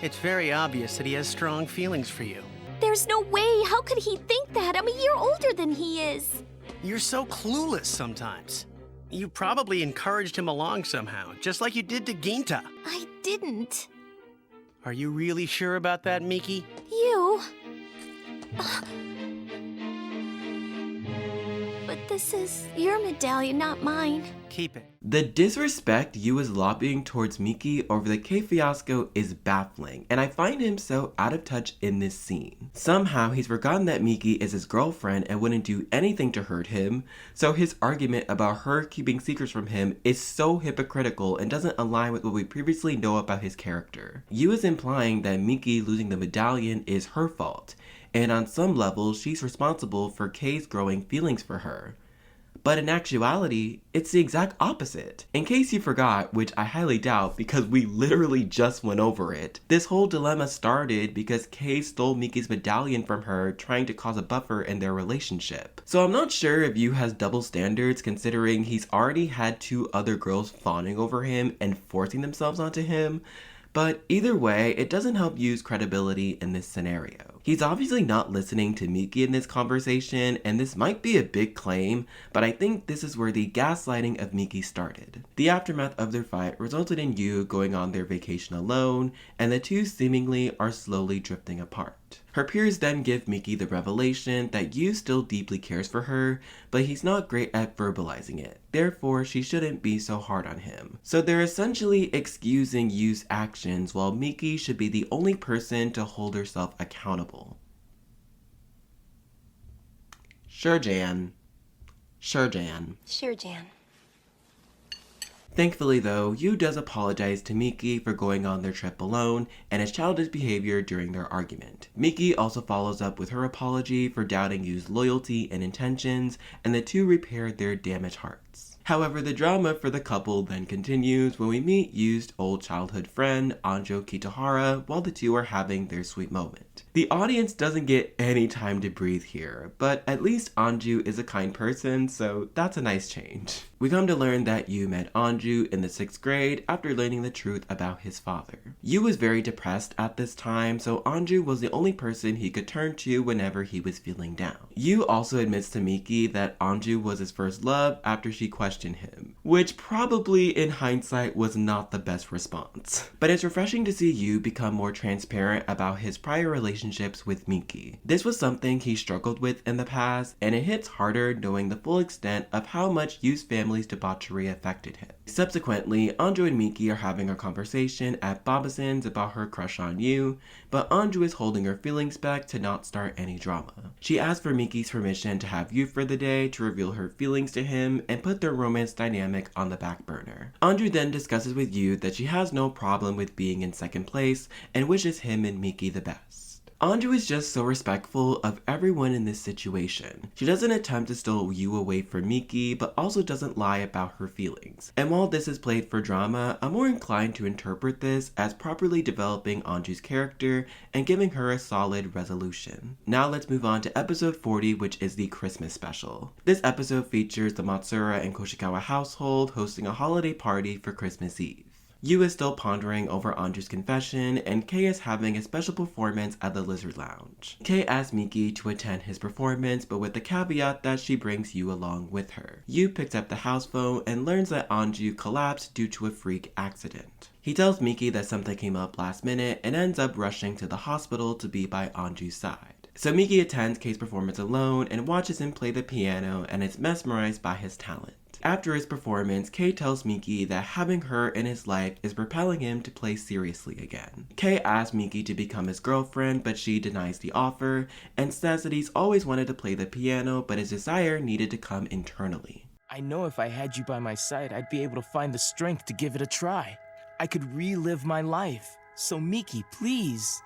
It's very obvious that he has strong feelings for you. There's no way. How could he think that? I'm a year older than he is. You're so clueless sometimes. You probably encouraged him along somehow, just like you did to Ginta. I didn't. Are you really sure about that, Miki? You? But this is your medallion, not mine. Keep it. The disrespect Yu is lobbying towards Miki over the Kei fiasco is baffling, and I find him so out of touch in this scene. Somehow he's forgotten that Miki is his girlfriend and wouldn't do anything to hurt him, so his argument about her keeping secrets from him is so hypocritical and doesn't align with what we previously know about his character. Yu is implying that Miki losing the medallion is her fault, and on some level she's responsible for Kei's growing feelings for her. But in actuality, it's the exact opposite. In case you forgot, which I highly doubt because we literally just went over it, this whole dilemma started because Kei stole Miki's medallion from her, trying to cause a buffer in their relationship. So I'm not sure if Yu has double standards considering he's already had 2 other girls fawning over him and forcing themselves onto him. But either way, it doesn't help Yu's credibility in this scenario. He's obviously not listening to Miki in this conversation, and this might be a big claim, but I think this is where the gaslighting of Miki started. The aftermath of their fight resulted in Yu going on their vacation alone, and the two seemingly are slowly drifting apart. Her peers then give Miki the revelation that Yu still deeply cares for her, but he's not great at verbalizing it. Therefore, she shouldn't be so hard on him. So they're essentially excusing Yu's actions while Miki should be the only person to hold herself accountable. Sure, Jan. Sure, Jan. Sure, Jan. Thankfully though, Yu does apologize to Miki for going on their trip alone and his childish behavior during their argument. Miki also follows up with her apology for doubting Yu's loyalty and intentions, and the two repair their damaged hearts. However, the drama for the couple then continues when we meet Yu's old childhood friend, Anjo Kitohara, while the two are having their sweet moment. The audience doesn't get any time to breathe here, but at least Anju is a kind person, so that's a nice change. We come to learn that Yu met Anju in the 6th grade after learning the truth about his father. Yu was very depressed at this time, so Anju was the only person he could turn to whenever he was feeling down. Yu also admits to Miki that Anju was his first love after she questioned him, which probably in hindsight was not the best response. But it's refreshing to see Yu become more transparent about his prior relationships with Miki. This was something he struggled with in the past, and it hits harder knowing the full extent of how much Yu's family's debauchery affected him. Subsequently, Anju and Miki are having a conversation at Babason's about her crush on Yu, but Anju is holding her feelings back to not start any drama. She asks for Miki's permission to have Yu for the day to reveal her feelings to him and put their romance dynamic on the back burner. Anju then discusses with Yu that she has no problem with being in 2nd place and wishes him and Miki the best. Anju is just so respectful of everyone in this situation. She doesn't attempt to steal Yu away from Miki, but also doesn't lie about her feelings. And while this is played for drama, I'm more inclined to interpret this as properly developing Anju's character and giving her a solid resolution. Now let's move on to episode 40, which is the Christmas special. This episode features the Matsura and Koshikawa household hosting a holiday party for Christmas Eve. Yu is still pondering over Anju's confession, and Kei is having a special performance at the Lizard Lounge. Kei asks Miki to attend his performance, but with the caveat that she brings Yu along with her. Yu picks up the house phone and learns that Anju collapsed due to a freak accident. He tells Miki that something came up last minute and ends up rushing to the hospital to be by Anju's side. So Miki attends Kei's performance alone and watches him play the piano and is mesmerized by his talent. After his performance, Kei tells Miki that having her in his life is propelling him to play seriously again. Kei asks Miki to become his girlfriend, but she denies the offer and says that he's always wanted to play the piano, but his desire needed to come internally. I know if I had you by my side, I'd be able to find the strength to give it a try. I could relive my life. So Miki, please,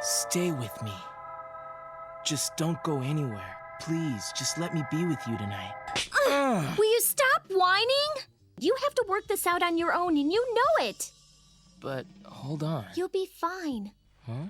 stay with me. Just don't go anywhere. Please, just let me be with you tonight. Will you stop whining? You have to work this out on your own, and you know it. But hold on. You'll be fine. Huh?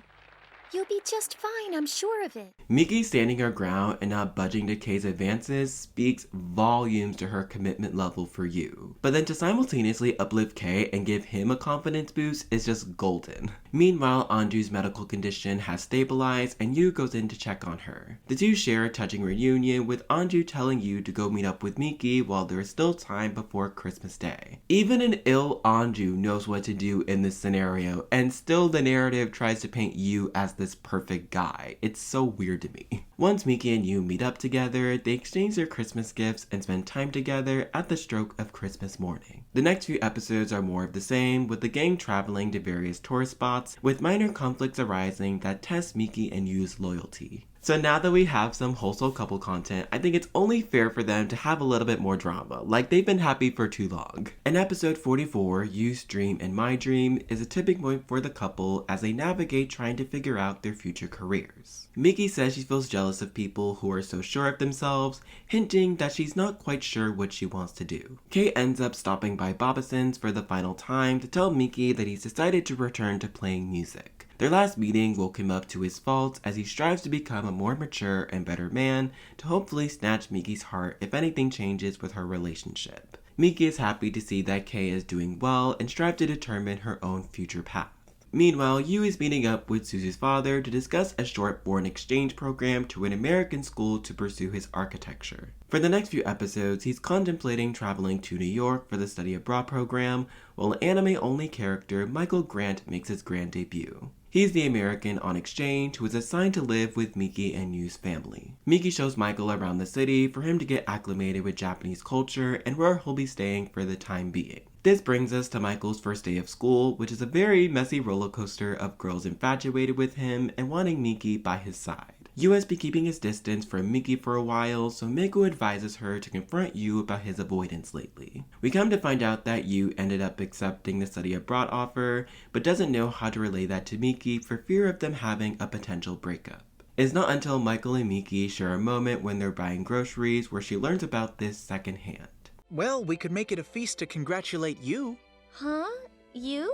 You'll be just fine, I'm sure of it. Miki standing her ground and not budging to Kei's advances speaks volumes to her commitment level for Yu. But then to simultaneously uplift Kei and give him a confidence boost is just golden. Meanwhile, Anju's medical condition has stabilized and Yu goes in to check on her. The two share a touching reunion, with Anju telling Yu to go meet up with Miki while there is still time before Christmas Day. Even an ill Anju knows what to do in this scenario, and still the narrative tries to paint Yu as this perfect guy. It's so weird to me. Once Miki and Yu meet up together, they exchange their Christmas gifts and spend time together at the stroke of Christmas morning. The next few episodes are more of the same, with the gang traveling to various tourist spots, with minor conflicts arising that test Miki and Yu's loyalty. So now that we have some wholesome couple content, I think it's only fair for them to have a little bit more drama, like they've been happy for too long. In episode 44, Yu's Dream and My Dream is a tipping point for the couple as they navigate trying to figure out their future careers. Miki says she feels jealous of people who are so sure of themselves, hinting that she's not quite sure what she wants to do. Kei ends up stopping by Babason's for the final time to tell Miki that he's decided to return to playing music. Their last meeting woke him up to his faults as he strives to become a more mature and better man to hopefully snatch Miki's heart if anything changes with her relationship. Miki is happy to see that Kei is doing well and strives to determine her own future path. Meanwhile, Yu is meeting up with Suzu's father to discuss a short foreign exchange program to an American school to pursue his architecture. For the next few episodes, he's contemplating traveling to New York for the study abroad program, while anime-only character Michael Grant makes his grand debut. He's the American on exchange who is assigned to live with Miki and Yu's family. Miki shows Michael around the city for him to get acclimated with Japanese culture and where he'll be staying for the time being. This brings us to Michael's first day of school, which is a very messy roller coaster of girls infatuated with him and wanting Miki by his side. Yu has been keeping his distance from Miki for a while, so Miko advises her to confront Yu about his avoidance lately. We come to find out that Yu ended up accepting the study abroad offer, but doesn't know how to relay that to Miki for fear of them having a potential breakup. It's not until Michael and Miki share a moment when they're buying groceries where she learns about this secondhand. Well, we could make it a feast to congratulate you. Huh? You?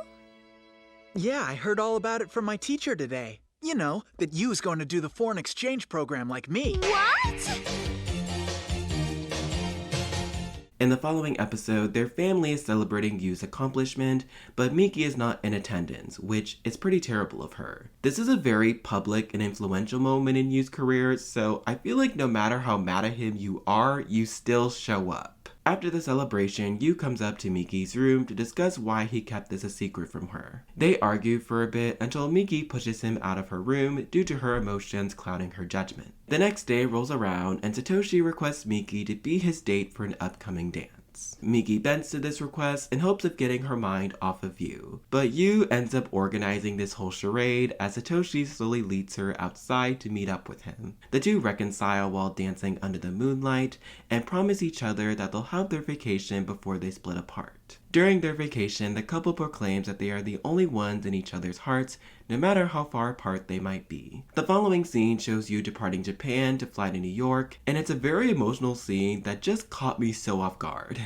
Yeah, I heard all about it from my teacher today. You know, that Yu's going to do the foreign exchange program like me. What? In the following episode, their family is celebrating Yu's accomplishment, but Miki is not in attendance, which is pretty terrible of her. This is a very public and influential moment in Yu's career, so I feel like no matter how mad at him you are, you still show up. After the celebration, Yu comes up to Miki's room to discuss why he kept this a secret from her. They argue for a bit until Miki pushes him out of her room due to her emotions clouding her judgment. The next day rolls around and Satoshi requests Miki to be his date for an upcoming dance. Miki bends to this request in hopes of getting her mind off of Yu, but Yu ends up organizing this whole charade as Satoshi slowly leads her outside to meet up with him. The two reconcile while dancing under the moonlight and promise each other that they'll have their vacation before they split apart. During their vacation, the couple proclaims that they are the only ones in each other's hearts, no matter how far apart they might be. The following scene shows you departing Japan to fly to New York, and it's a very emotional scene that just caught me so off guard.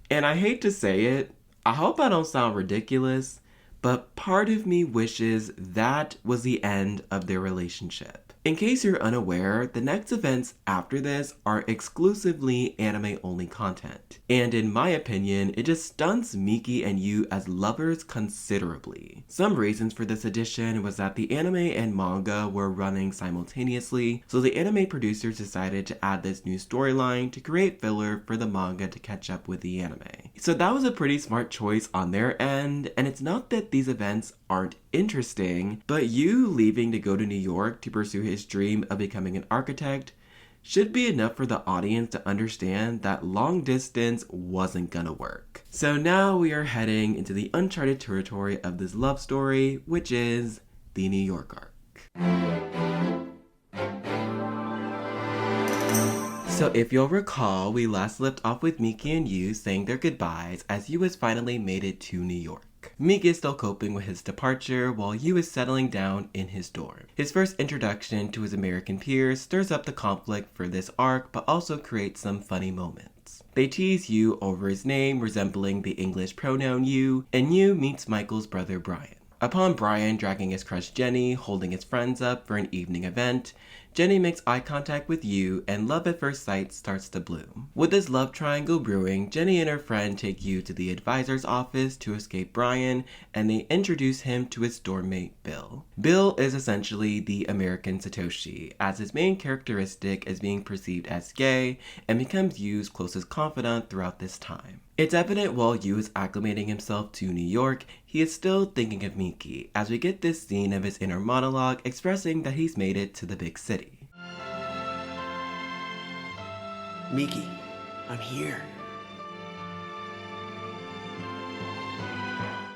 And I hate to say it, I hope I don't sound ridiculous, but part of me wishes that was the end of their relationship. In case you're unaware, the next events after this are exclusively anime-only content. And in my opinion, it just stunts Miki and Yu as lovers considerably. Some reasons for this addition was that the anime and manga were running simultaneously, so the anime producers decided to add this new storyline to create filler for the manga to catch up with the anime. So that was a pretty smart choice on their end, and it's not that these events aren't interesting, but Yu leaving to go to New York to pursue his dream of becoming an architect should be enough for the audience to understand that long distance wasn't gonna work. So now we are heading into the uncharted territory of this love story, which is the New York arc. So if you'll recall, we last left off with Miki and Yu saying their goodbyes as Yu has finally made it to New York. Miki is still coping with his departure while Yu is settling down in his dorm. His first introduction to his American peers stirs up the conflict for this arc, but also creates some funny moments. They tease Yu over his name resembling the English pronoun you, and Yu meets Michael's brother Brian. Upon Brian dragging his crush Jenny, holding his friends up for an evening event, Jenny makes eye contact with Yu and love at first sight starts to bloom. With this love triangle brewing, Jenny and her friend take Yu to the advisor's office to escape Brian, and they introduce him to his dorm mate Bill. Bill is essentially the American Satoshi, as his main characteristic is being perceived as gay and becomes Yu's closest confidant throughout this time. It's evident while Yu is acclimating himself to New York, he is still thinking of Miki, as we get this scene of his inner monologue expressing that he's made it to the big city. Miki, I'm here.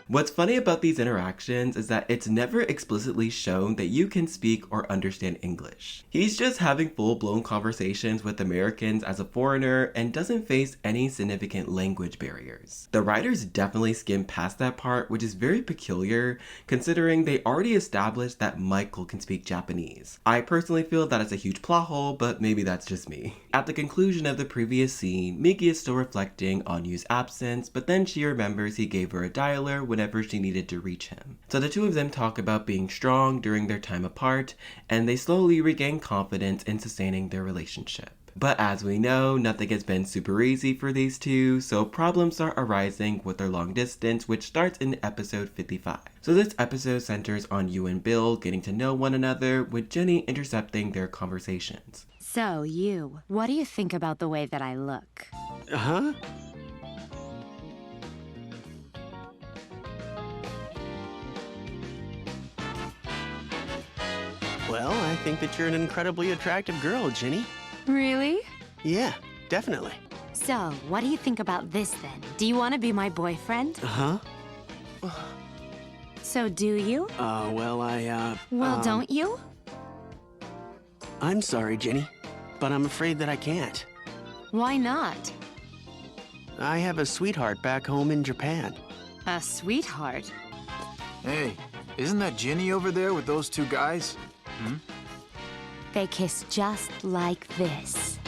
What's funny about these interactions is that it's never explicitly shown that Yu can speak or understand English. He's just having full-blown conversations with Americans as a foreigner and doesn't face any significant language barriers. The writers definitely skimmed past that part, which is very peculiar considering they already established that Michael can speak Japanese. I personally feel that is a huge plot hole, but maybe that's just me. At the conclusion of the previous scene, Miki is still reflecting on Yu's absence, but then she remembers he gave her a dialer whenever she needed to reach him. So the two of them talk about being strong during their time apart, and they slowly regain confidence in sustaining their relationship. But as we know, nothing has been super easy for these two, so problems start arising with their long distance, which starts in episode 55. So this episode centers on Yu and Bill getting to know one another, with Jenny intercepting their conversations. So, Yu, what do you think about the way that I look? Huh? Well, I think that you're an incredibly attractive girl, Jenny. Really? Yeah, definitely. So, what do you think about this then? Do you want to be my boyfriend? Huh? So do you? Well, don't you? I'm sorry, Jenny, but I'm afraid that I can't. Why not? I have a sweetheart back home in Japan. A sweetheart? Hey, isn't that Ginny over there with those two guys? They kiss just like this.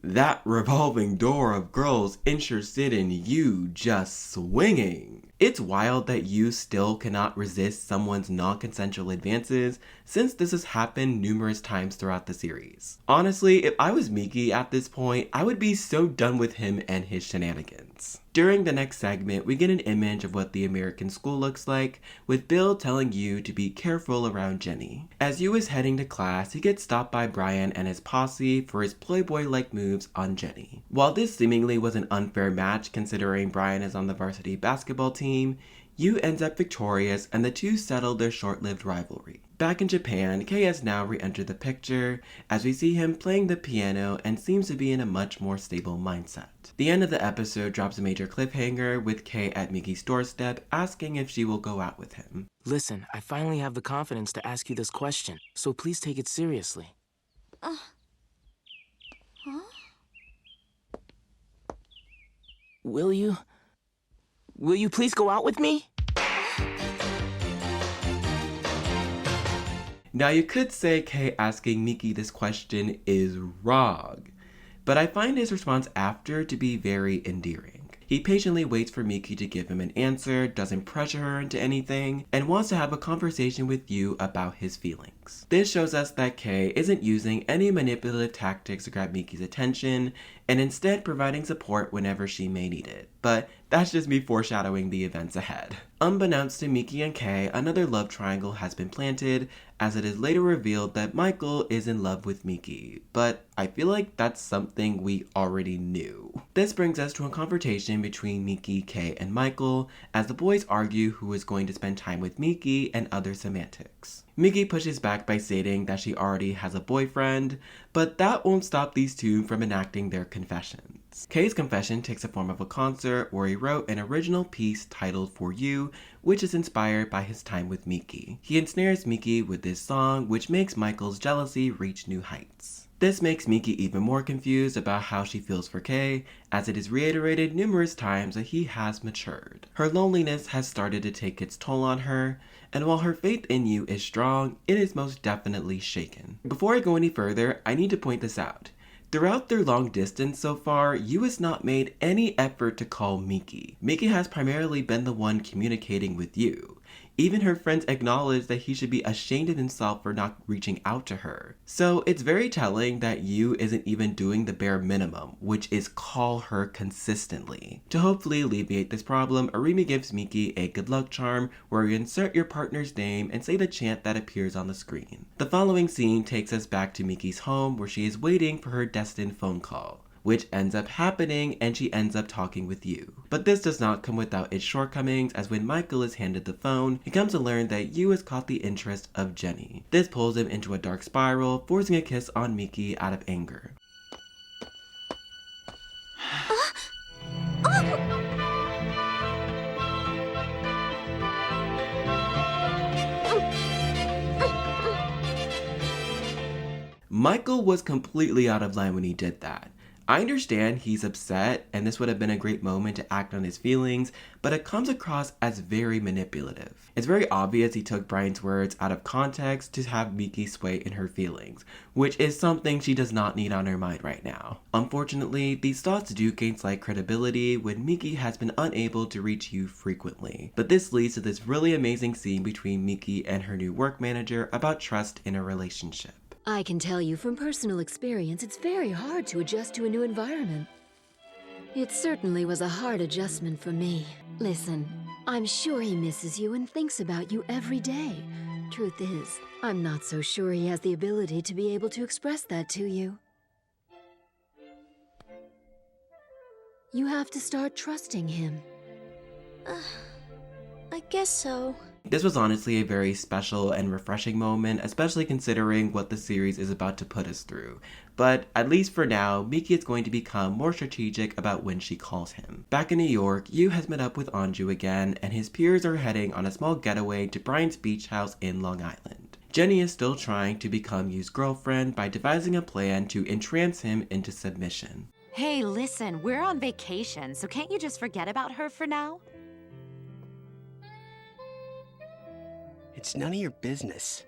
That revolving door of girls interested in Yu just swinging. It's wild that Yu still cannot resist someone's non-consensual advances, since this has happened numerous times throughout the series. Honestly, if I was Miki at this point, I would be so done with him and his shenanigans. During the next segment, we get an image of what the American school looks like, with Bill telling Yu to be careful around Jenny. As Yu is heading to class, he gets stopped by Brian and his posse for his playboy-like moves on Jenny. While this seemingly was an unfair match considering Brian is on the varsity basketball team, Yu ends up victorious and the two settle their short-lived rivalry. Back in Japan, Kei has now re-entered the picture as we see him playing the piano and seems to be in a much more stable mindset. The end of the episode drops a major cliffhanger with Kei at Miki's doorstep asking if she will go out with him. Listen, I finally have the confidence to ask you this question, so please take it seriously. Huh? Will you please go out with me? Now you could say Kei asking Miki this question is wrong, but I find his response after to be very endearing. He patiently waits for Miki to give him an answer, doesn't pressure her into anything, and wants to have a conversation with Yu about his feelings. This shows us that Kei isn't using any manipulative tactics to grab Miki's attention, and instead providing support whenever she may need it. But that's just me foreshadowing the events ahead. Unbeknownst to Miki and Kei, another love triangle has been planted, as it is later revealed that Michael is in love with Miki, but I feel like that's something we already knew. This brings us to a confrontation between Miki, Kei, and Michael, as the boys argue who is going to spend time with Miki and other semantics. Miki pushes back by stating that she already has a boyfriend, but that won't stop these two from enacting their confessions. Kei's confession takes the form of a concert where he wrote an original piece titled For You, which is inspired by his time with Miki. He ensnares Miki with this song, which makes Michael's jealousy reach new heights. This makes Miki even more confused about how she feels for Kei, as it is reiterated numerous times that he has matured. Her loneliness has started to take its toll on her, and while her faith in Yu is strong, it is most definitely shaken. Before I go any further, I need to point this out. Throughout their long distance so far, Yu has not made any effort to call Miki. Miki has primarily been the one communicating with Yu. Even her friends acknowledge that he should be ashamed of himself for not reaching out to her. So it's very telling that Yu isn't even doing the bare minimum, which is call her consistently. To hopefully alleviate this problem, Arimi gives Miki a good luck charm where you insert your partner's name and say the chant that appears on the screen. The following scene takes us back to Miki's home where she is waiting for her destined phone call, which ends up happening and she ends up talking with Yu. But this does not come without its shortcomings, as when Michael is handed the phone, he comes to learn that Yu has caught the interest of Jenny. This pulls him into a dark spiral, forcing a kiss on Miki out of anger. Michael was completely out of line when he did that. I understand he's upset and this would have been a great moment to act on his feelings, but it comes across as very manipulative. It's very obvious he took Brian's words out of context to have Miki sway in her feelings, which is something she does not need on her mind right now. Unfortunately, these thoughts do gain slight credibility when Miki has been unable to reach Yu frequently. But this leads to this really amazing scene between Miki and her new work manager about trust in a relationship. I can tell you from personal experience, it's very hard to adjust to a new environment. It certainly was a hard adjustment for me. Listen, I'm sure he misses you and thinks about you every day. Truth is, I'm not so sure he has the ability to be able to express that to you. You have to start trusting him. I guess so. This was honestly a very special and refreshing moment, especially considering what the series is about to put us through. But at least for now, Miki is going to become more strategic about when she calls him. Back in New York, Yu has met up with Anju again, and his peers are heading on a small getaway to Brian's beach house in Long Island. Jenny is still trying to become Yu's girlfriend by devising a plan to entrance him into submission. Hey, listen, we're on vacation, so can't you just forget about her for now? It's none of your business.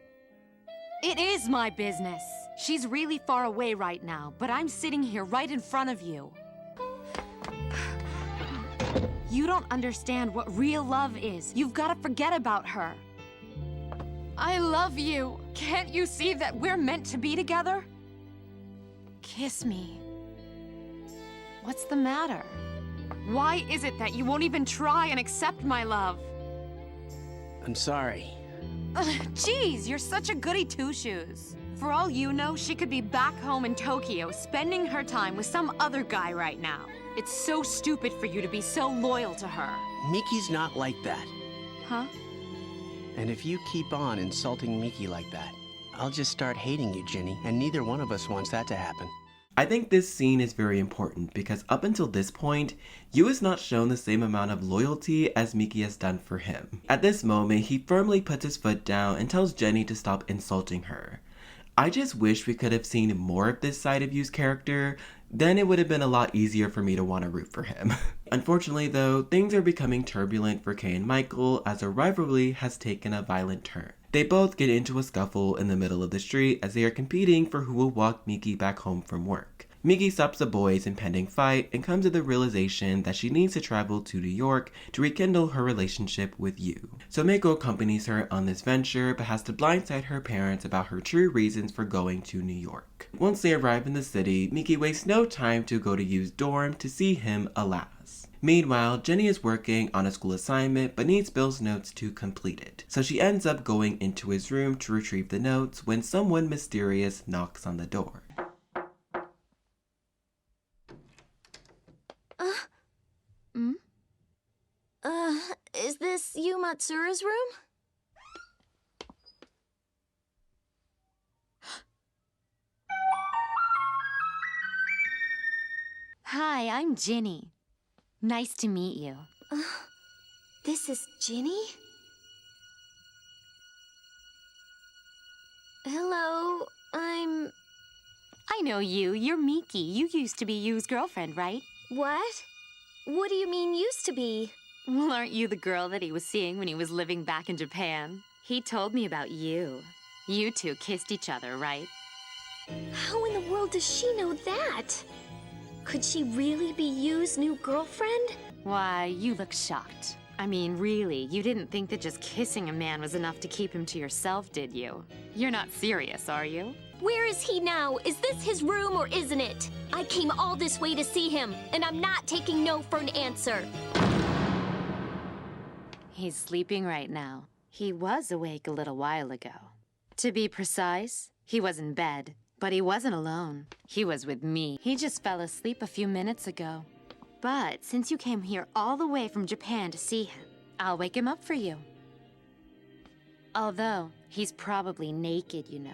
It is my business. She's really far away right now, but I'm sitting here right in front of you. You don't understand what real love is. You've got to forget about her. I love you. Can't you see that we're meant to be together? Kiss me. What's the matter? Why is it that you won't even try and accept my love? I'm sorry. Jeez, you're such a goody two-shoes. For all you know, she could be back home in Tokyo, spending her time with some other guy right now. It's so stupid for you to be so loyal to her. Miki's not like that. Huh? And if you keep on insulting Miki like that, I'll just start hating you, Ginny, and neither one of us wants that to happen. I think this scene is very important because up until this point, Yu has not shown the same amount of loyalty as Miki has done for him. At this moment, he firmly puts his foot down and tells Jenny to stop insulting her. I just wish we could have seen more of this side of Yu's character, then it would have been a lot easier for me to want to root for him. Unfortunately though, things are becoming turbulent for Kei and Michael as their rivalry has taken a violent turn. They both get into a scuffle in the middle of the street as they are competing for who will walk Miki back home from work. Miki stops the boys' impending fight and comes to the realization that she needs to travel to New York to rekindle her relationship with Yu. So Mako accompanies her on this venture but has to blindside her parents about her true reasons for going to New York. Once they arrive in the city, Miki wastes no time to go to Yu's dorm to see him alas. Meanwhile, Jenny is working on a school assignment but needs Bill's notes to complete it. So she ends up going into his room to retrieve the notes when someone mysterious knocks on the door. Is this Yu Matsura's room? Hi, I'm Ginny. Nice to meet you. This is Ginny? Hello, I know you. You're Miki. You used to be Yu's girlfriend, right? What? What do you mean used to be? Well, aren't you the girl that he was seeing when he was living back in Japan? He told me about you. You two kissed each other, right? How in the world does she know that? Could she really be Yu's new girlfriend? Why, you look shocked. I mean, really, you didn't think that just kissing a man was enough to keep him to yourself, did you? You're not serious, are you? Where is he now? Is this his room or isn't it? I came all this way to see him, and I'm not taking no for an answer. He's sleeping right now. He was awake a little while ago. To be precise, he was in bed, but he wasn't alone. He was with me. He just fell asleep a few minutes ago. But since you came here all the way from Japan to see him, I'll wake him up for you. Although, he's probably naked, you know.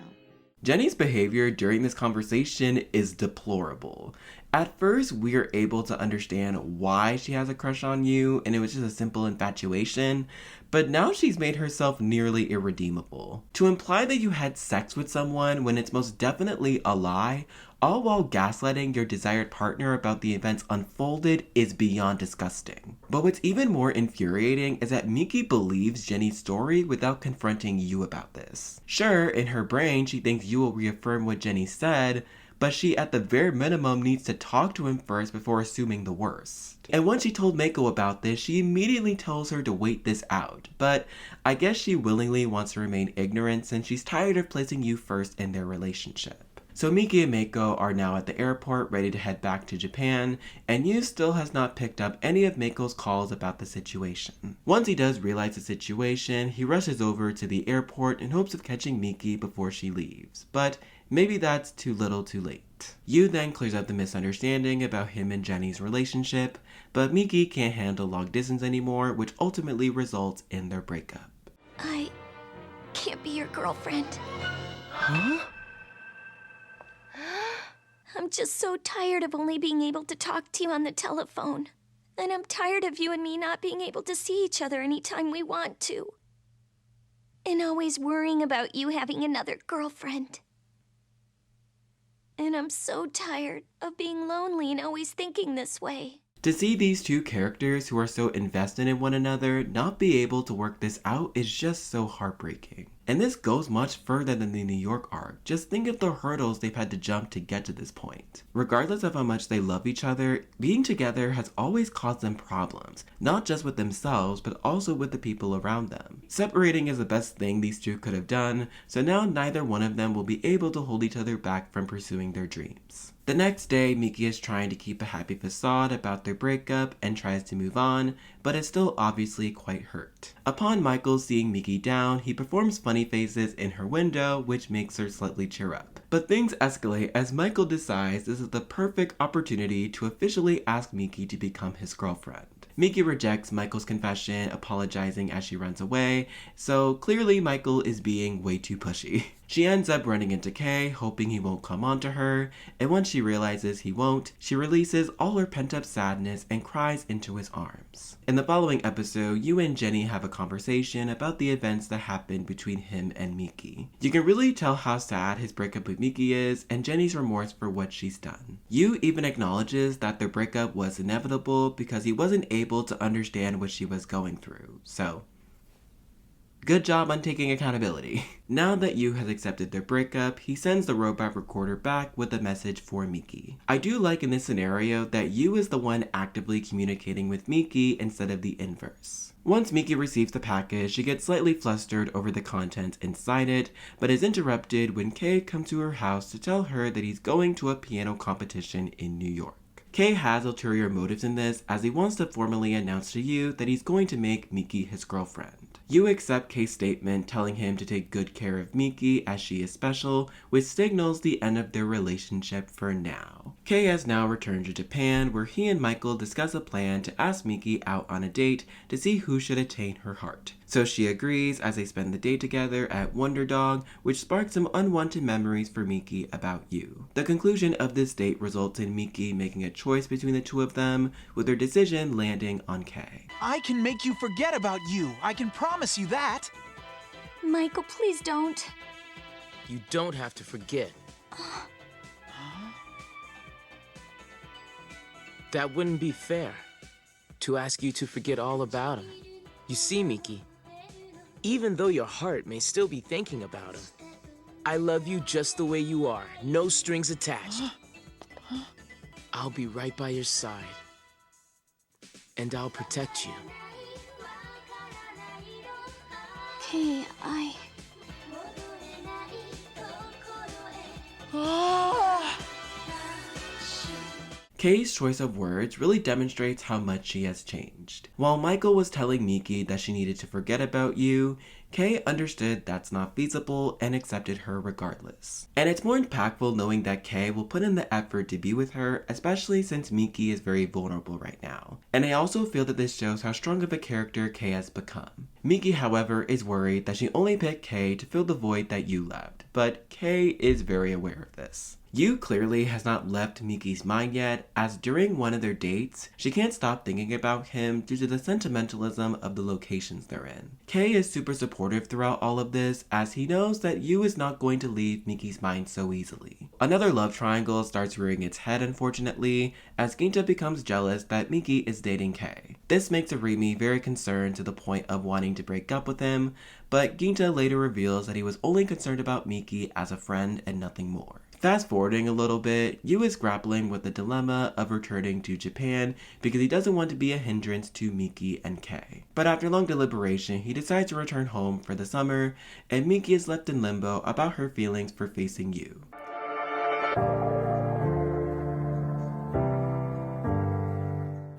Jenny's behavior during this conversation is deplorable. At first, we are able to understand why she has a crush on you, and it was just a simple infatuation, but now she's made herself nearly irredeemable. To imply that you had sex with someone when it's most definitely a lie, all while gaslighting your desired partner about the events unfolded, is beyond disgusting. But what's even more infuriating is that Miki believes Jenny's story without confronting Yu about this. Sure, in her brain, she thinks Yu will reaffirm what Jenny said, but she at the bare minimum needs to talk to him first before assuming the worst. And once she told Mako about this, she immediately tells her to wait this out, but I guess she willingly wants to remain ignorant since she's tired of placing Yu first in their relationship. So Miki and Mako are now at the airport ready to head back to Japan, and Yu still has not picked up any of Mako's calls about the situation. Once he does realize the situation, he rushes over to the airport in hopes of catching Miki before she leaves, but maybe that's too little too late. Yu then clears up the misunderstanding about him and Jenny's relationship, but Miki can't handle long distance anymore, which ultimately results in their breakup. I can't be your girlfriend. Huh? I'm just so tired of only being able to talk to you on the telephone. And I'm tired of you and me not being able to see each other anytime we want to. And always worrying about you having another girlfriend. And I'm so tired of being lonely and always thinking this way. To see these two characters who are so invested in one another not be able to work this out is just so heartbreaking. And this goes much further than the New York arc. Just think of the hurdles they've had to jump to get to this point. Regardless of how much they love each other, being together has always caused them problems, not just with themselves, but also with the people around them. Separating is the best thing these two could have done, so now neither one of them will be able to hold each other back from pursuing their dreams. The next day, Miki is trying to keep a happy facade about their breakup and tries to move on, but is still obviously quite hurt. Upon Michael seeing Miki down, he performs funny faces in her window, which makes her slightly cheer up. But things escalate as Michael decides this is the perfect opportunity to officially ask Miki to become his girlfriend. Miki rejects Michael's confession, apologizing as she runs away, so clearly Michael is being way too pushy. She ends up running into Kay, hoping he won't come on to her, and once she realizes he won't, she releases all her pent-up sadness and cries into his arms. In the following episode, you and Jenny have a conversation about the events that happened between him and Miki. You can really tell how sad his breakup with Miki is, and Jenny's remorse for what she's done. You even acknowledges that their breakup was inevitable because he wasn't able to understand what she was going through, so good job on taking accountability. Now that Yu has accepted their breakup, he sends the robot recorder back with a message for Miki. I do like in this scenario that Yu is the one actively communicating with Miki instead of the inverse. Once Miki receives the package, she gets slightly flustered over the contents inside it, but is interrupted when Kay comes to her house to tell her that he's going to a piano competition in New York. Kay has ulterior motives in this, as he wants to formally announce to Yu that he's going to make Miki his girlfriend. Yu accepts Kay's statement telling him to take good care of Miki as she is special, which signals the end of their relationship for now. Kay has now returned to Japan, where he and Michael discuss a plan to ask Miki out on a date to see who should attain her heart. So she agrees as they spend the day together at Wonder Dog, which sparks some unwanted memories for Miki about Yu. The conclusion of this date results in Miki making a choice between the two of them, with her decision landing on Kay. I can make you forget about you. I can promise you that. Michael, please don't. You don't have to forget. That wouldn't be fair, to ask you to forget all about him. You see, Miki, even though your heart may still be thinking about him, I love you just the way you are, no strings attached. I'll be right by your side, and I'll protect you. Kay, Kay's choice of words really demonstrates how much she has changed. While Michael was telling Miki that she needed to forget about Yu, Kay understood that's not feasible and accepted her regardless. And it's more impactful knowing that Kay will put in the effort to be with her, especially since Miki is very vulnerable right now. And I also feel that this shows how strong of a character Kay has become. Miki, however, is worried that she only picked Kay to fill the void that Yu left, but Kay is very aware of this. Yu clearly has not left Miki's mind yet, as during one of their dates, she can't stop thinking about him due to the sentimentalism of the locations they're in. Kay is super supportive throughout all of this, as he knows that Yu is not going to leave Miki's mind so easily. Another love triangle starts rearing its head, unfortunately, as Ginta becomes jealous that Miki is dating Kay. This makes Arimi very concerned to the point of wanting to break up with him, but Ginta later reveals that he was only concerned about Miki as a friend and nothing more. Fast forwarding a little bit, Yu is grappling with the dilemma of returning to Japan because he doesn't want to be a hindrance to Miki and Kay. But after long deliberation, he decides to return home for the summer, and Miki is left in limbo about her feelings for facing Yu.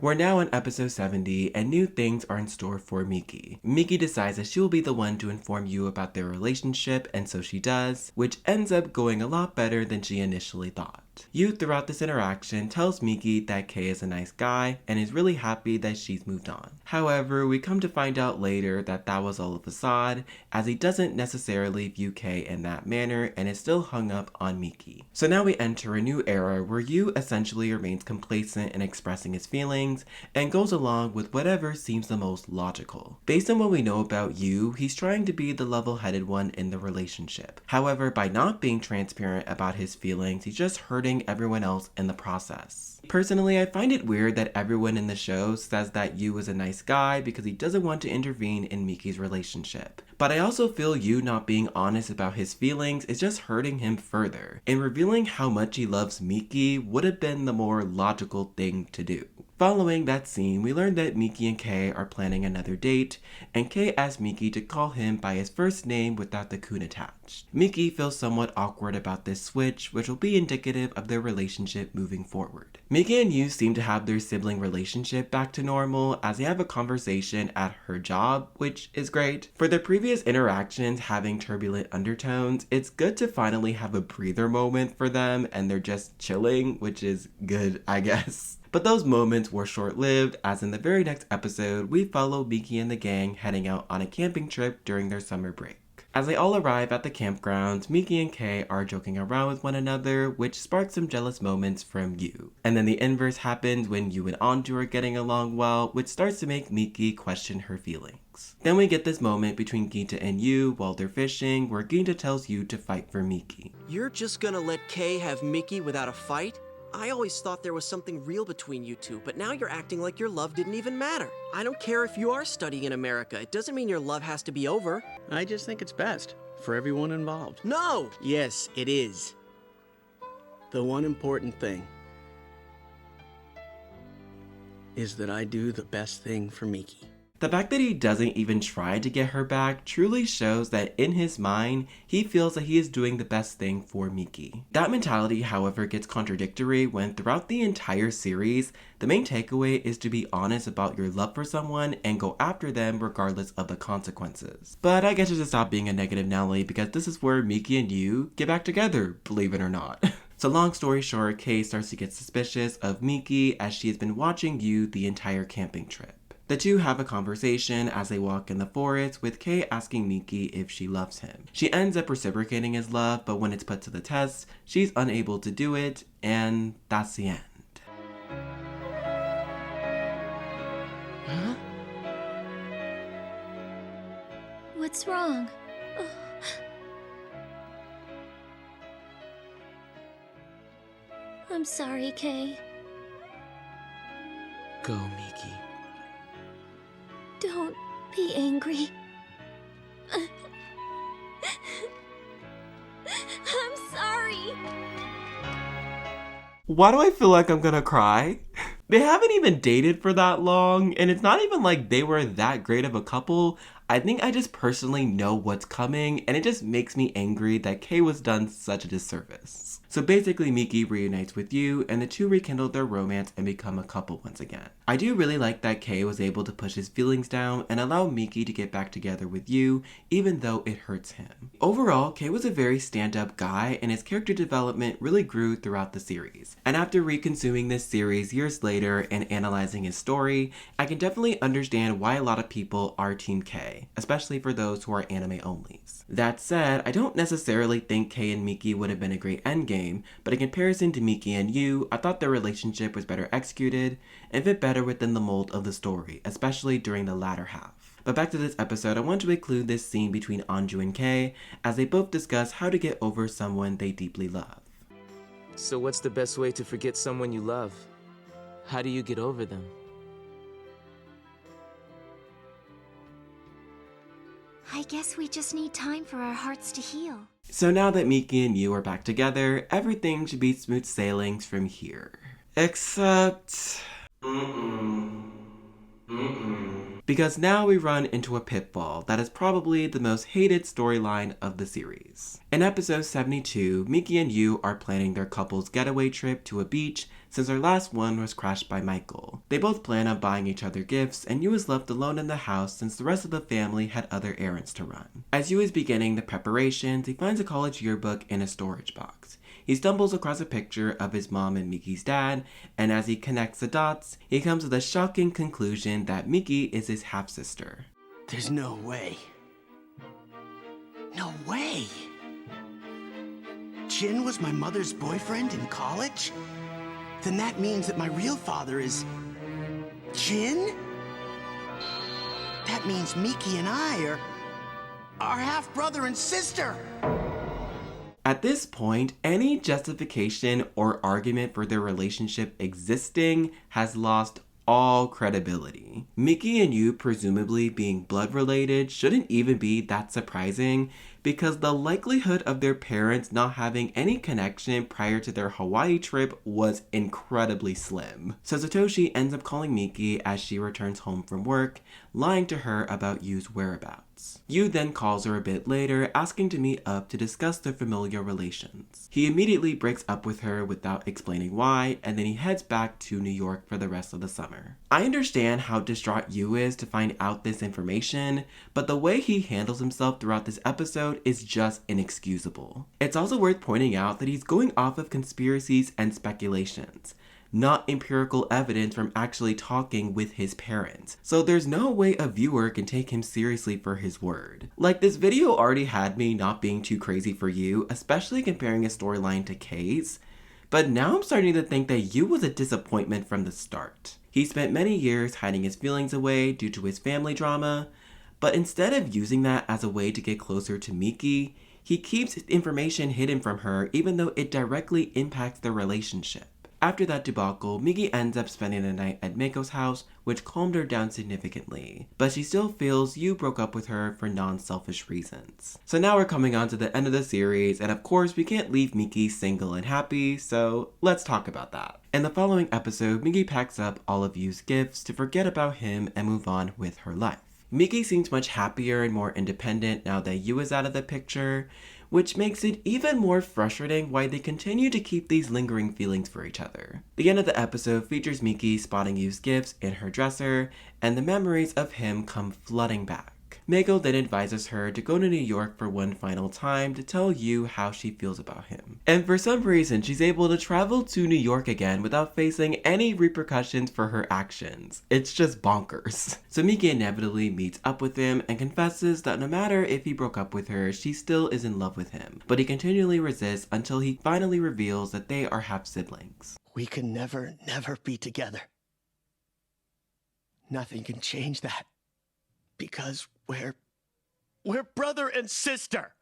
We're now on episode 70, and new things are in store for Miki. Miki decides that she will be the one to inform Yu about their relationship, and so she does, which ends up going a lot better than she initially thought. Yu, throughout this interaction, tells Miki that Kay is a nice guy and is really happy that she's moved on. However, we come to find out later that that was all a facade, as he doesn't necessarily view Kay in that manner and is still hung up on Miki. So now we enter a new era where Yu essentially remains complacent in expressing his feelings and goes along with whatever seems the most logical. Based on what we know about Yu, he's trying to be the level-headed one in the relationship. However, by not being transparent about his feelings, he's just hurting everyone else in the process. Personally, I find it weird that everyone in the show says that Yu is a nice guy because he doesn't want to intervene in Miki's relationship. But I also feel Yu not being honest about his feelings is just hurting him further, and revealing how much he loves Miki would have been the more logical thing to do. Following that scene, we learn that Miki and Kay are planning another date, and Kay asks Miki to call him by his first name without the kun attached. changed. Miki feels somewhat awkward about this switch, which will be indicative of their relationship moving forward. Miki and Yu seem to have their sibling relationship back to normal as they have a conversation at her job, which is great. For their previous interactions having turbulent undertones, it's good to finally have a breather moment for them and they're just chilling, which is good, I guess. But those moments were short-lived, as in the very next episode, we follow Miki and the gang heading out on a camping trip during their summer break. As they all arrive at the campground, Miki and Kei are joking around with one another, which sparks some jealous moments from Yu. And then the inverse happens when Yu and Anju are getting along well, which starts to make Miki question her feelings. Then we get this moment between Ginta and Yu while they're fishing, where Ginta tells Yu to fight for Miki. You're just gonna let Kei have Miki without a fight? I always thought there was something real between you two, but now you're acting like your love didn't even matter. I don't care if you are studying in America. It doesn't mean your love has to be over. I just think it's best for everyone involved. No! Yes, it is. The one important thing Is that I do the best thing for Miki. The fact that he doesn't even try to get her back truly shows that in his mind, he feels that he is doing the best thing for Miki. That mentality, however, gets contradictory when throughout the entire series, the main takeaway is to be honest about your love for someone and go after them regardless of the consequences. But I guess I should stop being a negative Nelly because this is where Miki and Yu get back together, believe it or not. So long story short, Kei starts to get suspicious of Miki as she has been watching Yu the entire camping trip. The two have a conversation as they walk in the forest, with Kei asking Miki if she loves him. She ends up reciprocating his love, but when it's put to the test, she's unable to do it, and that's the end. Huh? What's wrong? I'm sorry, Kei. Go, Miki. Don't be angry. I'm sorry. Why do I feel like I'm gonna cry? They haven't even dated for that long, and it's not even like they were that great of a couple. I think I just personally know what's coming, and it just makes me angry that Kei was done such a disservice. So basically, Miki reunites with Yu, and the two rekindle their romance and become a couple once again. I do really like that Kei was able to push his feelings down and allow Miki to get back together with Yu, even though it hurts him. Overall, Kei was a very stand-up guy, and his character development really grew throughout the series. And after reconsuming this series years later and analyzing his story, I can definitely understand why a lot of people are Team Kei, especially for those who are anime onlys. That said, I don't necessarily think Kei and Miki would have been a great endgame, but in comparison to Miki and Yu, I thought their relationship was better executed and fit better within the mold of the story, especially during the latter half. But back to this episode, I want to include this scene between Anju and Kei as they both discuss how to get over someone they deeply love. So what's the best way to forget someone you love? How do you get over them? I guess we just need time for our hearts to heal. So now that Miki and Yu are back together, everything should be smooth sailings from here. Except... Because now we run into a pitfall that is probably the most hated storyline of the series. In episode 72, Miki and Yu are planning their couple's getaway trip to a beach since their last one was crashed by Michael. They both plan on buying each other gifts, and Yu is left alone in the house since the rest of the family had other errands to run. As Yu is beginning the preparations, he finds a college yearbook in a storage box. He stumbles across a picture of his mom and Miki's dad, and as he connects the dots, he comes to the shocking conclusion that Miki is his half-sister. There's no way. No way! Jin was my mother's boyfriend in college? Then that means that my real father is... Jin? That means Miki and I are half-brother and sister! At this point, any justification or argument for their relationship existing has lost all credibility. Miki and Yu presumably being blood related shouldn't even be that surprising because the likelihood of their parents not having any connection prior to their Hawaii trip was incredibly slim. So Satoshi ends up calling Miki as she returns home from work, lying to her about Yu's whereabouts. Yu then calls her a bit later, asking to meet up to discuss their familial relations. He immediately breaks up with her without explaining why, and then he heads back to New York for the rest of the summer. I understand how distraught Yu is to find out this information, but the way he handles himself throughout this episode is just inexcusable. It's also worth pointing out that he's going off of conspiracies and speculations, not empirical evidence from actually talking with his parents. So there's no way a viewer can take him seriously for his word. Like, this video already had me not being too crazy for Yu, especially comparing his storyline to Kei's, but now I'm starting to think that Yu was a disappointment from the start. He spent many years hiding his feelings away due to his family drama, but instead of using that as a way to get closer to Miki, he keeps information hidden from her even though it directly impacts their relationship. After that debacle, Miki ends up spending the night at Meiko's house, which calmed her down significantly, but she still feels Yu broke up with her for non-selfish reasons. So now we're coming on to the end of the series, and of course we can't leave Miki single and happy, so let's talk about that. In the following episode, Miki packs up all of Yu's gifts to forget about him and move on with her life. Miki seems much happier and more independent now that Yu is out of the picture, which makes it even more frustrating why they continue to keep these lingering feelings for each other. The end of the episode features Miki spotting Yu's gifts in her dresser, and the memories of him come flooding back. Meiko then advises her to go to New York for one final time to tell Yu how she feels about him. And for some reason, she's able to travel to New York again without facing any repercussions for her actions. It's just bonkers. So Miki inevitably meets up with him and confesses that no matter if he broke up with her, she still is in love with him. But he continually resists until he finally reveals that they are half-siblings. We can never be together. Nothing can change that. Because we're brother and sister.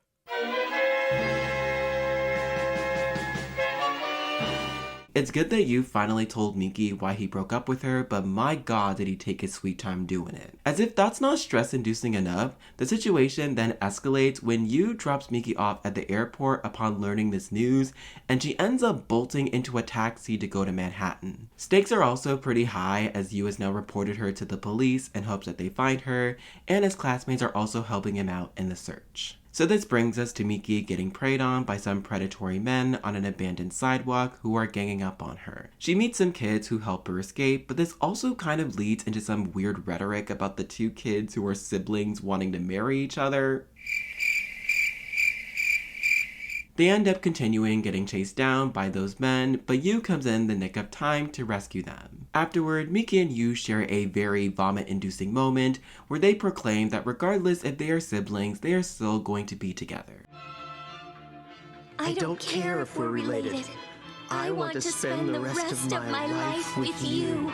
It's good that Yu finally told Miki why he broke up with her, but my god did he take his sweet time doing it. As if that's not stress-inducing enough, the situation then escalates when Yu drops Miki off at the airport upon learning this news, and she ends up bolting into a taxi to go to Manhattan. Stakes are also pretty high as Yu has now reported her to the police in hopes that they find her, and his classmates are also helping him out in the search. So this brings us to Miki getting preyed on by some predatory men on an abandoned sidewalk who are ganging up on her. She meets some kids who help her escape, but this also kind of leads into some weird rhetoric about the two kids who are siblings wanting to marry each other. They end up continuing getting chased down by those men, but Yu comes in the nick of time to rescue them. Afterward, Miki and Yu share a very vomit-inducing moment where they proclaim that regardless if they are siblings, they are still going to be together. I don't care if we're related. I want to spend the rest of my life with you.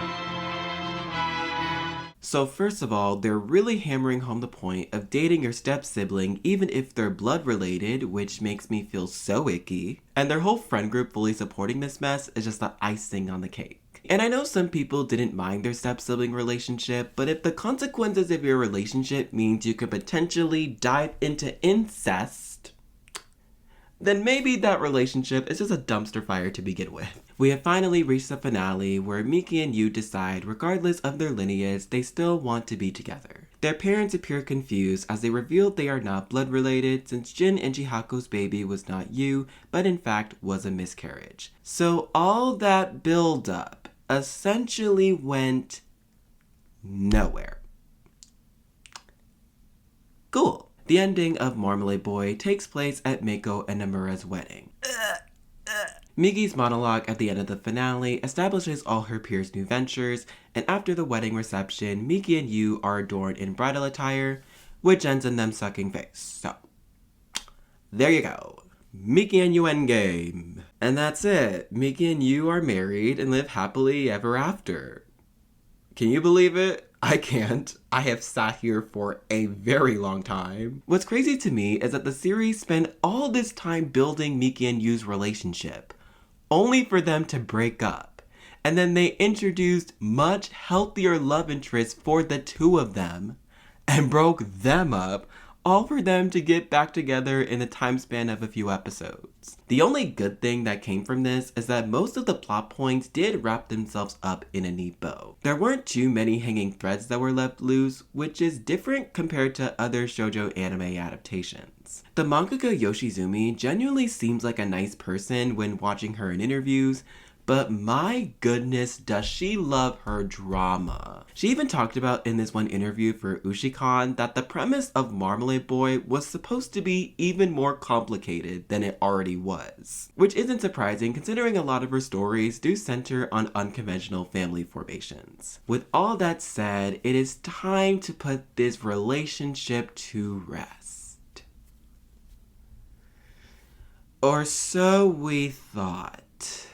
So first of all, they're really hammering home the point of dating your step-sibling even if they're blood-related, which makes me feel so icky. And their whole friend group fully supporting this mess is just the icing on the cake. And I know some people didn't mind their step-sibling relationship, but if the consequences of your relationship means you could potentially dive into incest, then maybe that relationship is just a dumpster fire to begin with. We have finally reached the finale where Miki and Yu decide, regardless of their lineage, they still want to be together. Their parents appear confused as they reveal they are not blood related since Jin and Chihako's baby was not Yu, but in fact was a miscarriage. So all that build up essentially went nowhere. Cool. The ending of Marmalade Boy takes place at Meiko and Nomura's wedding. Miki's monologue at the end of the finale establishes all her peers' new ventures, and after the wedding reception, Miki and Yu are adorned in bridal attire, which ends in them sucking face. So, there you go. Miki and Yu endgame. And that's it. Miki and Yu are married and live happily ever after. Can you believe it? I can't. I have sat here for a very long time. What's crazy to me is that the series spent all this time building Miki and Yu's relationship, only for them to break up. And then they introduced much healthier love interests for the two of them and broke them up, all for them to get back together in the time span of a few episodes. The only good thing that came from this is that most of the plot points did wrap themselves up in a neat bow. There weren't too many hanging threads that were left loose, which is different compared to other shoujo anime adaptations. The mangaka Yoshizumi genuinely seems like a nice person when watching her in interviews, but my goodness, does she love her drama. She even talked about in this one interview for Ushikan that the premise of Marmalade Boy was supposed to be even more complicated than it already was. Which isn't surprising considering a lot of her stories do center on unconventional family formations. With all that said, it is time to put this relationship to rest. Or so we thought.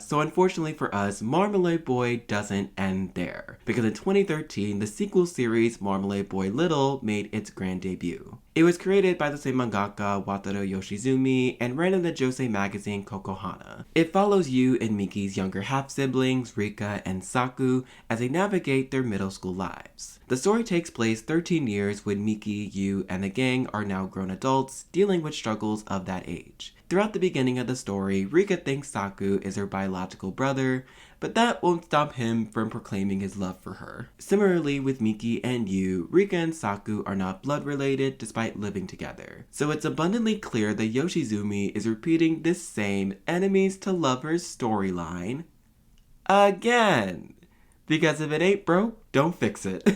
So unfortunately for us, Marmalade Boy doesn't end there, because in 2013, the sequel series Marmalade Boy Little made its grand debut. It was created by the same mangaka Wataru Yoshizumi and ran in the josei magazine Kokohana. It follows Yu and Miki's younger half-siblings, Rika and Saku, as they navigate their middle school lives. The story takes place 13 years when Miki, Yu, and the gang are now grown adults, dealing with struggles of that age. Throughout the beginning of the story, Rika thinks Saku is her biological brother, but that won't stop him from proclaiming his love for her. Similarly with Miki and Yu, Rika and Saku are not blood related despite living together. So it's abundantly clear that Yoshizumi is repeating this same enemies to lovers storyline again. Because if it ain't broke, don't fix it.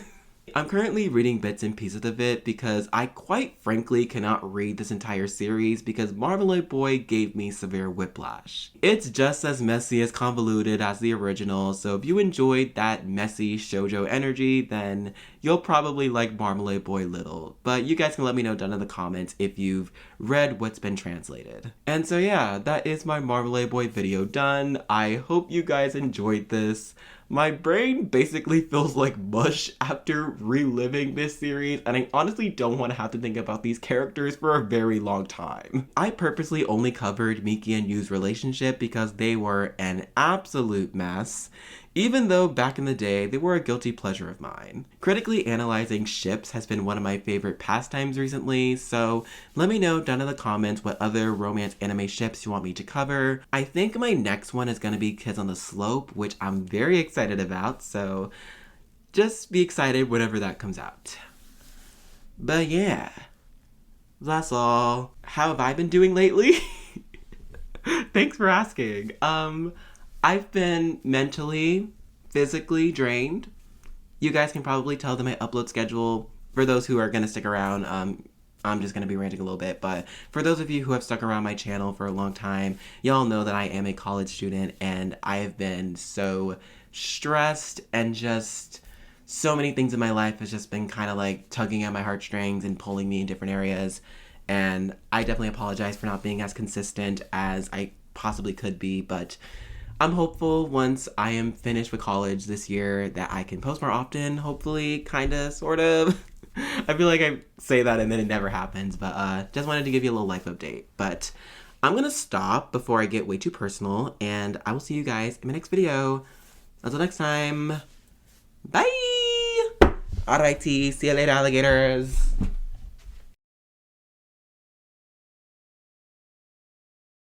I'm currently reading bits and pieces of it because I quite frankly cannot read this entire series because Marmalade Boy gave me severe whiplash. It's just as messy as convoluted as the original, so if you enjoyed that messy shoujo energy, then you'll probably like Marmalade Boy Little. But you guys can let me know down in the comments if you've read what's been translated. And so yeah, that is my Marmalade Boy video done. I hope you guys enjoyed this. My brain basically feels like mush after reliving this series, and I honestly don't want to have to think about these characters for a very long time. I purposely only covered Miki and Yu's relationship because they were an absolute mess, even though back in the day they were a guilty pleasure of mine. Critically analyzing ships has been one of my favorite pastimes recently, so let me know down in the comments what other romance anime ships you want me to cover. I think my next one is going to be Kids on the Slope, which I'm very excited about, so just be excited whenever that comes out. But yeah, that's all. How have I been doing lately? Thanks for asking. I've been mentally, physically drained. You guys can probably tell that my upload schedule, for those who are going to stick around, I'm just going to be ranting a little bit, but for those of you who have stuck around my channel for a long time, y'all know that I am a college student and I have been so stressed and just so many things in my life has just been kind of like tugging at my heartstrings and pulling me in different areas. And I definitely apologize for not being as consistent as I possibly could be, but I'm hopeful once I am finished with college this year that I can post more often, hopefully, kinda, sort of. I feel like I say that and then it never happens, but just wanted to give you a little life update. But I'm gonna stop before I get way too personal, and I will see you guys in my next video. Until next time, bye! Alrighty, see you later, alligators.